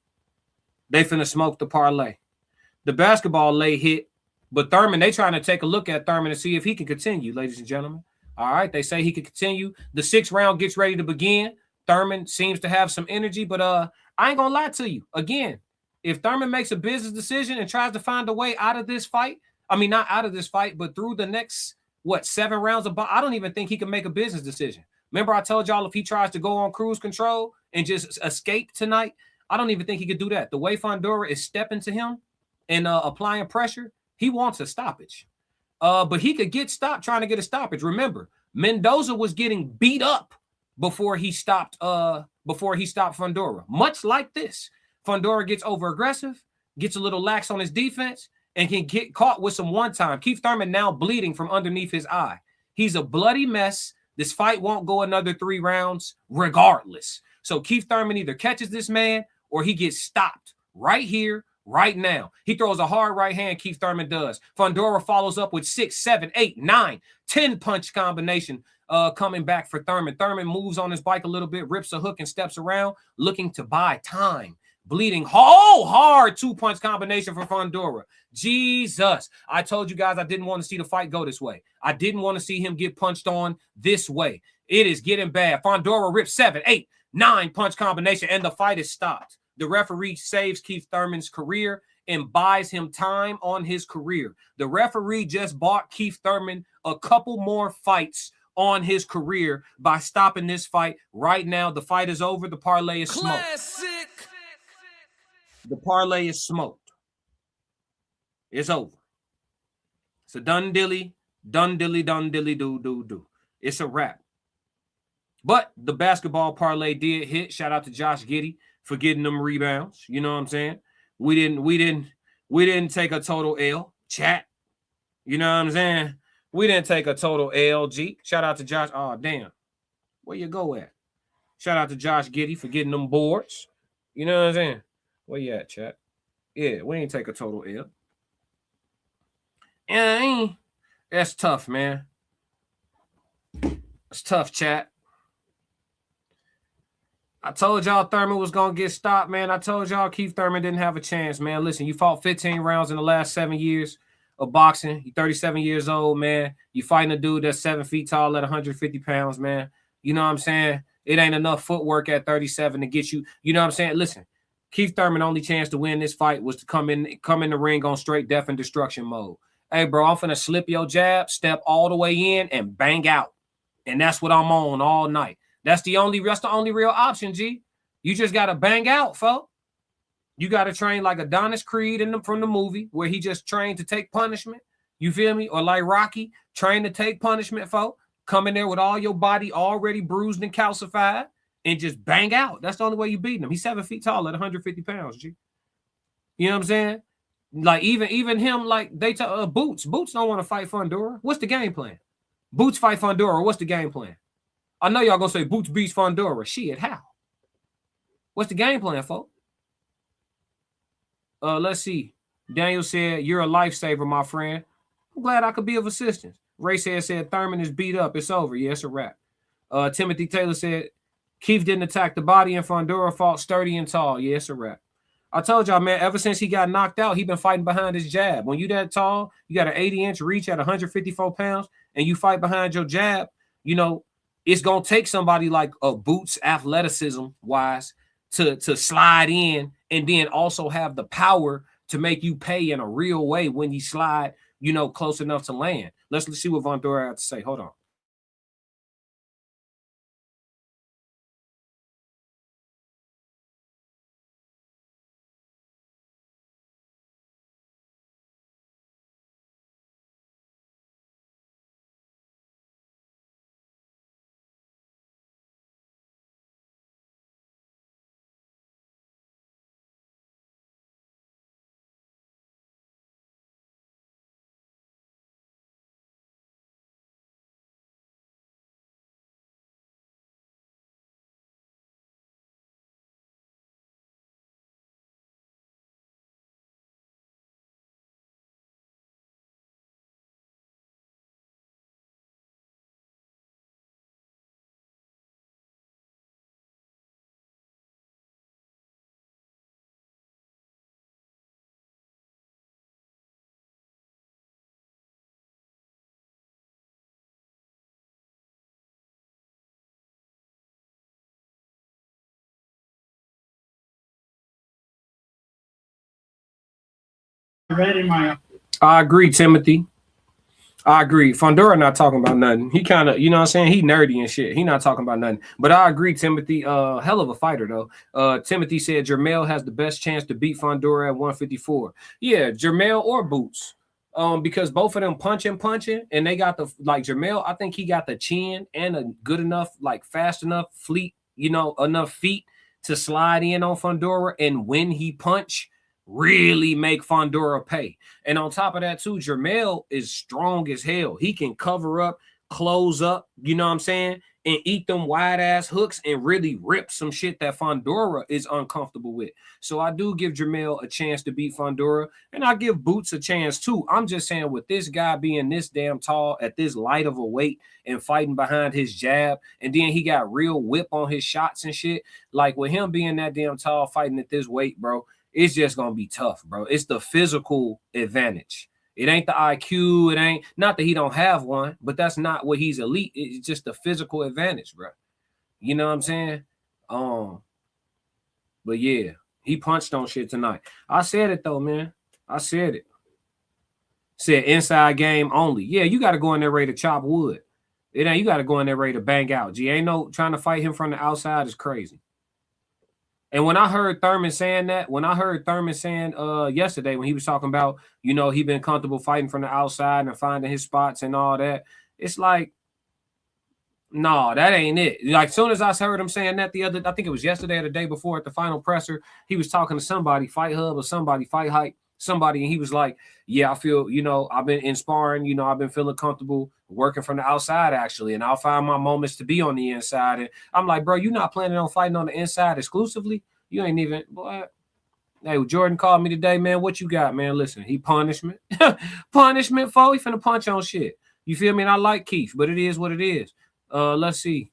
D: The basketball lay hit, but Thurman, they trying to take a look at Thurman and see if he can continue, ladies and gentlemen. All right, they say he can continue. The 6th round gets ready to begin. Thurman seems to have some energy, but I ain't gonna lie to you. Again, if Thurman makes a business decision and tries to find a way out of this fight, I mean, not out of this fight, but through the next, 7 rounds of I don't even think he can make a business decision. Remember, I told y'all if he tries to go on cruise control and just escape tonight, I don't even think he could do that. The way Fundora is stepping to him and applying pressure, he wants a stoppage. But he could get stopped trying to get a stoppage. Remember, Mendoza was getting beat up before he stopped Fundora. Much like this. Fundora gets over aggressive, gets a little lax on his defense, and can get caught with some one-time. Keith Thurman now bleeding from underneath his eye. He's a bloody mess. This fight won't go another 3 rounds regardless. So Keith Thurman either catches this man or he gets stopped right here, right now. He throws a hard right hand, Keith Thurman does. Fundora follows up with 6, 7, 8, 9, 10 punch combination coming back for Thurman. Thurman moves on his bike a little bit, rips a hook and steps around, looking to buy time. Bleeding hard 2-punch combination for Fundora. Jesus. I told you guys I didn't want to see the fight go this way. I didn't want to see him get punched on this way. It is getting bad. Fundora rips 7, 8, 9 punch combination, and the fight is stopped. The referee saves Keith Thurman's career and buys him time on his career. The referee just bought Keith Thurman a couple more fights on his career by stopping this fight right now. The fight is over. The parlay is smoked.
B: Classic.
D: The parlay is smoked. It's over. It's a done dilly, do. It's a wrap. But the basketball parlay did hit. Shout out to Josh Giddey for getting them rebounds. You know what I'm saying? We didn't take a total L. Chat. You know what I'm saying? We didn't take a total LG. Shout out to Josh. Oh, damn. Where you go at? Shout out to Josh Giddey for getting them boards. You know what I'm saying? Where you at, chat? Yeah, we ain't take a total L. Yeah, that's tough, man. It's tough, chat. I told y'all Thurman was going to get stopped, man. I told y'all Keith Thurman didn't have a chance, man. Listen, you fought 15 rounds in the last 7 years of boxing. You're 37 years old, man. You fighting a dude that's 7 feet tall at 150 pounds, man. You know what I'm saying? It ain't enough footwork at 37 to get you. You know what I'm saying? Listen. Keith Thurman's only chance to win this fight was to come in the ring on straight death and destruction mode. Hey, bro, I'm finna slip your jab, step all the way in, and bang out. And that's what I'm on all night. That's the only real option, G. You just gotta bang out, folks. You gotta train like Adonis Creed from the movie, where he just trained to take punishment. You feel me? Or like Rocky, trained to take punishment, folks. Come in there with all your body already bruised and calcified. And just bang out. That's the only way you beat him. He's 7 feet tall at 150 pounds, G. You know what I'm saying? Like even him, like they tell Boots. Boots don't want to fight Fundora. What's the game plan? Boots fight Fundora. What's the game plan? I know y'all gonna say Boots beats Fundora. Shit, how? What's the game plan, folks? Let's see. Daniel said, you're a lifesaver, my friend. I'm glad I could be of assistance. Ray said Thurman is beat up. It's over. Yeah, it's a wrap. Timothy Taylor said, Keith didn't attack the body and Fundora fought sturdy and tall. Yeah, it's a wrap. I told y'all, man, ever since he got knocked out, he been fighting behind his jab. When you that tall, you got an 80-inch reach at 154 pounds, and you fight behind your jab, you know, it's going to take somebody like Boots athleticism-wise to slide in and then also have the power to make you pay in a real way when you slide, you know, close enough to land. Let's see what Fundora has to say. Hold on.
E: Ready, Maya.
D: I agree, Timothy. I agree. Fundora not talking about nothing. He kind of, you know what I'm saying? He nerdy and shit. He not talking about nothing. But I agree, Timothy. Hell of a fighter, though. Timothy said Jermell has the best chance to beat Fundora at 154. Yeah, Jermell or Boots. Because both of them punching, and they got the, like Jermell, I think he got the chin and a good enough, like fast enough fleet, you know, enough feet to slide in on Fundora. And when he punch, really make Fundora pay. And on top of that, too, Jermell is strong as hell. He can cover up, close up, you know what I'm saying, and eat them wide-ass hooks and really rip some shit that Fundora is uncomfortable with. So I do give Jermell a chance to beat Fundora, and I give Boots a chance, too. I'm just saying with this guy being this damn tall at this light of a weight and fighting behind his jab, and then he got real whip on his shots and shit, like with him being that damn tall fighting at this weight, bro, it's just going to be tough, bro. It's the physical advantage. It ain't the IQ. It ain't, not that he don't have one, but that's not what he's elite. It's just the physical advantage, bro. You know what I'm saying? But yeah, he punched on shit tonight. I said it though, man. I said it. Said inside game only. Yeah, you got to go in there ready to chop wood. It ain't, you got to go in there ready to bang out. G, ain't no trying to fight him from the outside is crazy. And when I heard Thurman saying that, yesterday when he was talking about, you know, he been comfortable fighting from the outside and finding his spots and all that, it's like, no, that ain't it. Like, soon as I heard him saying that I think it was yesterday or the day before at the final presser, he was talking to somebody, Fight Hub or somebody, Fight Hype, somebody, and he was like, yeah, I feel, you know, I've been inspiring, you know, I've been feeling comfortable working from the outside, actually, and I'll find my moments to be on the inside. And I'm like, bro, you not planning on fighting on the inside exclusively? You ain't even, boy. Hey, Jordan called me today, man. What you got, man? Listen, he punishment. Punishment, foe. He finna punch on shit. You feel me? And I like Keith, but it is what it is. Let's see.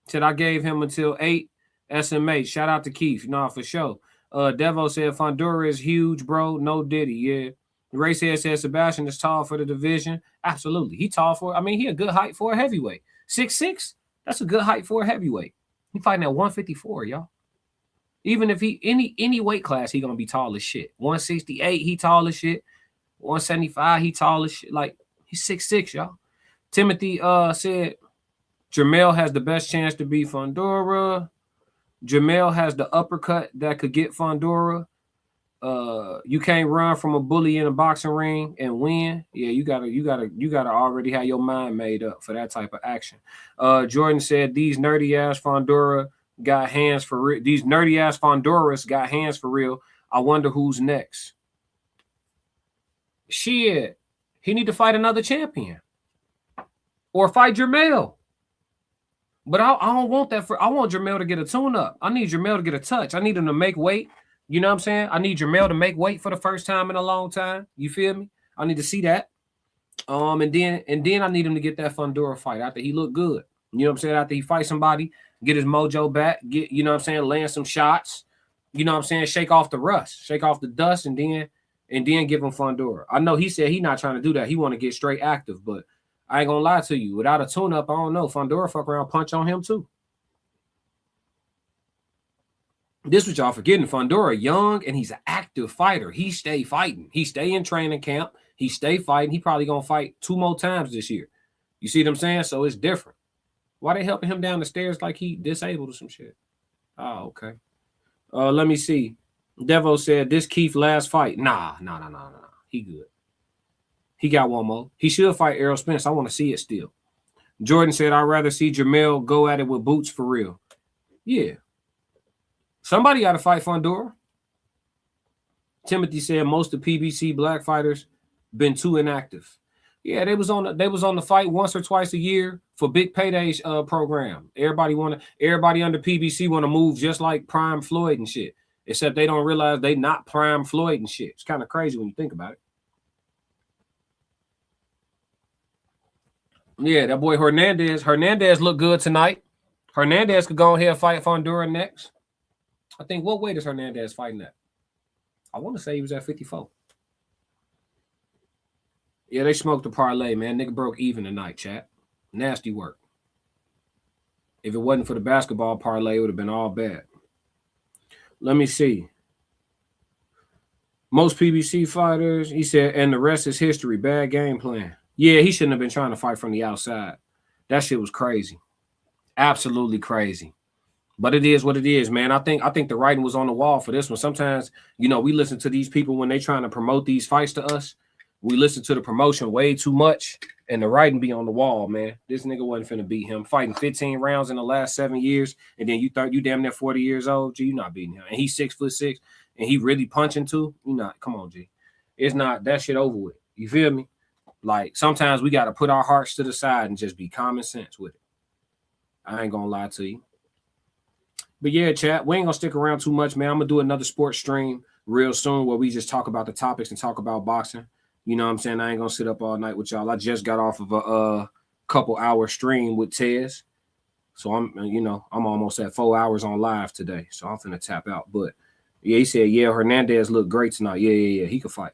D: Said I gave him until 8 SMA. Shout out to Keith. Nah, for sure. Devo said Fundora is huge, bro. No Diddy. Yeah. Ray said Sebastian is tall for the division. Absolutely. He tall for, I mean, he a good height for a heavyweight. 6'6". That's a good height for a heavyweight. He fighting at 154, y'all. Even if he any weight class, he gonna be tall as shit. 168, he tall as shit. 175, he tall as shit. Like, he's 6'6", y'all. Timothy said Jermell has the best chance to beat Fundora. Jermell has the uppercut that could get Fundora. You can't run from a bully in a boxing ring and win. Yeah, you gotta already have your mind made up for that type of action. Jordan said these nerdy ass Fundora got hands for real. These nerdy ass Fondoras got hands for real. I wonder who's next. Shit, he need to fight another champion or fight Jermell. But I don't want that I want Jermell to get a tune-up. I need Jermell to get a touch. I need him to make weight. You know what I'm saying? I need Jermell to make weight for the first time in a long time. You feel me? I need to see that. And then I need him to get that Fundora fight after he looked good. You know what I'm saying? After he fight somebody, get his mojo back, get, you know what I'm saying, land some shots. You know what I'm saying? Shake off the rust, shake off the dust, and then give him Fundora. I know he said he's not trying to do that. He want to get straight active, but I ain't gonna lie to you. Without a tune-up, I don't know. Fundora fuck around, punch on him too. This what y'all forgetting. Fundora young and he's an active fighter. He stay fighting. He stay in training camp. He stay fighting. He probably gonna fight 2 more times this year. You see what I'm saying? So it's different. Why they helping him down the stairs like he disabled or some shit? Oh, okay. Let me see. Devo said this Keith last fight. Nah. He good. He got one more. He should fight Errol Spence. I want to see it still. Jordan said I'd rather see Jermell go at it with boots for real. Yeah. Somebody got to fight Fundora. Timothy said most of PBC black fighters been too inactive. Yeah, they was on the fight once or twice a year for big paydays program. Everybody under PBC want to move just like Prime Floyd and shit. Except they don't realize they not Prime Floyd and shit. It's kind of crazy when you think about it. Yeah, that boy Hernandez looked good tonight. Hernandez could go ahead and fight Fundora next. I think, what weight is Hernandez fighting at? I want to say he was at 54. Yeah, they smoked the parlay, man. Nigga broke even tonight, chat. Nasty work. If it wasn't for the basketball parlay, it would have been all bad. Let me see. Most PBC fighters, he said, and the rest is history. Bad game plan. Yeah, he shouldn't have been trying to fight from the outside. That shit was crazy. Absolutely crazy. But it is what it is, man. I think the writing was on the wall for this one. Sometimes, you know, we listen to these people when they trying to promote these fights to us. We listen to the promotion way too much, and the writing be on the wall, man. This nigga wasn't finna beat him. Fighting 15 rounds in the last 7 years, and then you thought you damn near 40 years old. G, you not beating him. And he's 6'6", and he really punching too. You not. Come on, G. It's not that shit over with. You feel me? Like, sometimes we got to put our hearts to the side and just be common sense with it. I ain't gonna lie to you. But yeah, chat, we ain't gonna stick around too much, man. I'm gonna do another sports stream real soon where we just talk about the topics and talk about boxing. You know what I'm saying? I ain't gonna sit up all night with y'all. I just got off of a couple hour stream with Tez. So I'm almost at 4 hours on live today. So I'm finna tap out. But yeah, he said, yeah, Hernandez looked great tonight. Yeah. He could fight.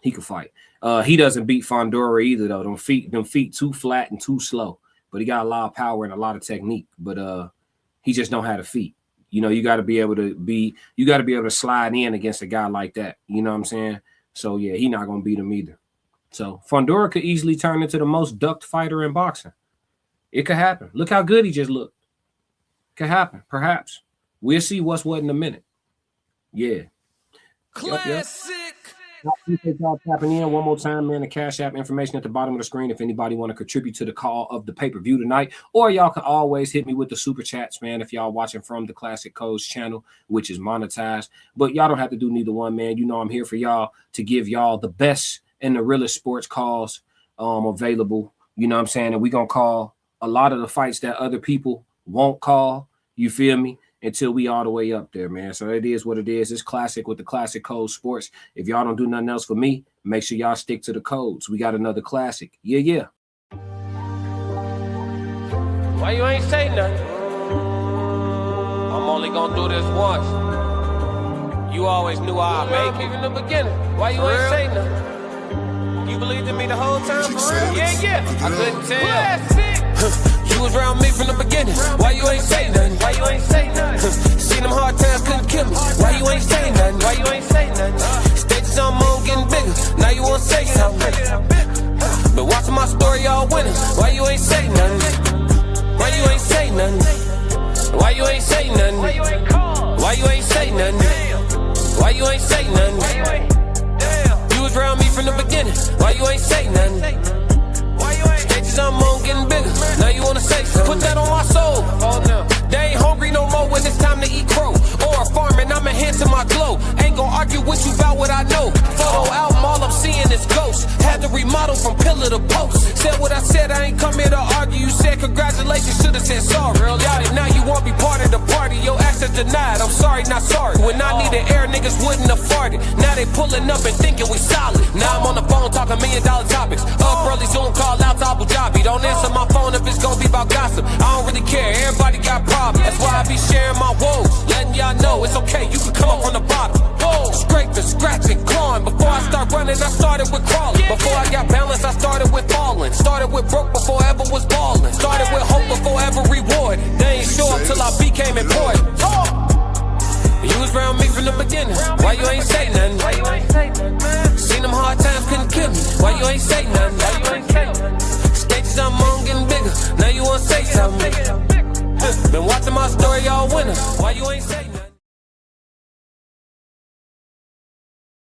D: He doesn't beat Fundora either, though. Them feet too flat and too slow. But he got a lot of power and a lot of technique. But he just don't have the feet. You know, you gotta be able to slide in against a guy like that. You know what I'm saying? So yeah, he not gonna beat him either. So Fundora could easily turn into the most ducked fighter in boxing. It could happen. Look how good he just looked. Could happen, perhaps. We'll see what's what in a minute. Yeah.
B: Classic.
D: I appreciate y'all tapping in one more time, man. The Cash App information at the bottom of the screen if anybody want to contribute to the call of the pay-per-view tonight. Or y'all can always hit me with the super chats, man, if y'all watching from the Classic Codes channel, which is monetized. But y'all don't have to do neither one, man. You know I'm here for y'all to give y'all the best and the realest sports calls available. You know what I'm saying? And we're going to call a lot of the fights that other people won't call. You feel me? Until we all the way up there, man. So it is what it is. It's Classic with the Classic Code Sports. If y'all don't do nothing else for me, make sure y'all stick to the codes. We got another classic. Yeah.
A: Why you ain't say nothing? I'm only gonna do this once. You always knew I'd make it in the beginning. Why you ain't say nothing? You believed in me the whole time, for real? Yeah. I couldn't tell. Classic.
B: You was around me from the beginning. Why you ain't say nothing?
A: Why you ain't say nothing?
B: Seen them hard times, couldn't kill me. Why you ain't say nothing?
A: Why you ain't say nothing?
B: Stages on moon getting bigger. Now you wanna say something. But watching my story all winning. Why you ain't say nothing? Why you ain't say nothing? Why you ain't say nothing?
A: Why you ain't called?
B: Why you ain't say nothing? Why you ain't say nothing?
A: Why you ain't? Damn.
B: You was around me from the beginning. Why you ain't say nothing?
A: Why you ain't?
B: Stages on moon getting bigger. Now you wanna say something. Put that on my soul.
A: Oh no.
B: They ain't hungry no more when it's time to eat crow. Or a farming
A: and I'm enhancing my glow. Ain't gon' argue with you about what I know. Photo album, all I'm seeing is ghosts. Had to remodel from pillar to post. Said what I said, I ain't come here to argue. You said congratulations, should've said sorry. Got it, now you won't be part of the party. Your access denied, I'm sorry, not sorry. When I needed air, niggas wouldn't have farted. Now they pulling up and thinking we solid. Now I'm on the phone talking $1 million topics. Up early, Zoom call out to Abu Dhabi. Don't answer my phone if it's gonna be about gossip. I don't really care, everybody got problems. That's why I be sharing my woes, letting y'all know it's okay, you can come up from the bottom. Scraping, scratching, clawing. Before I start running, I started with crawling. Before I got balance, I started with falling. Started with broke before I ever was balling. Started with hope before ever reward. They ain't show up till I became important. You was around me from the beginning. Why you ain't say nothing? Seen them hard times, couldn't kill me. Why you ain't say nothing? Stages I'm on getting bigger. Now you wanna say something? Been watching my story all winter. Why you ain't say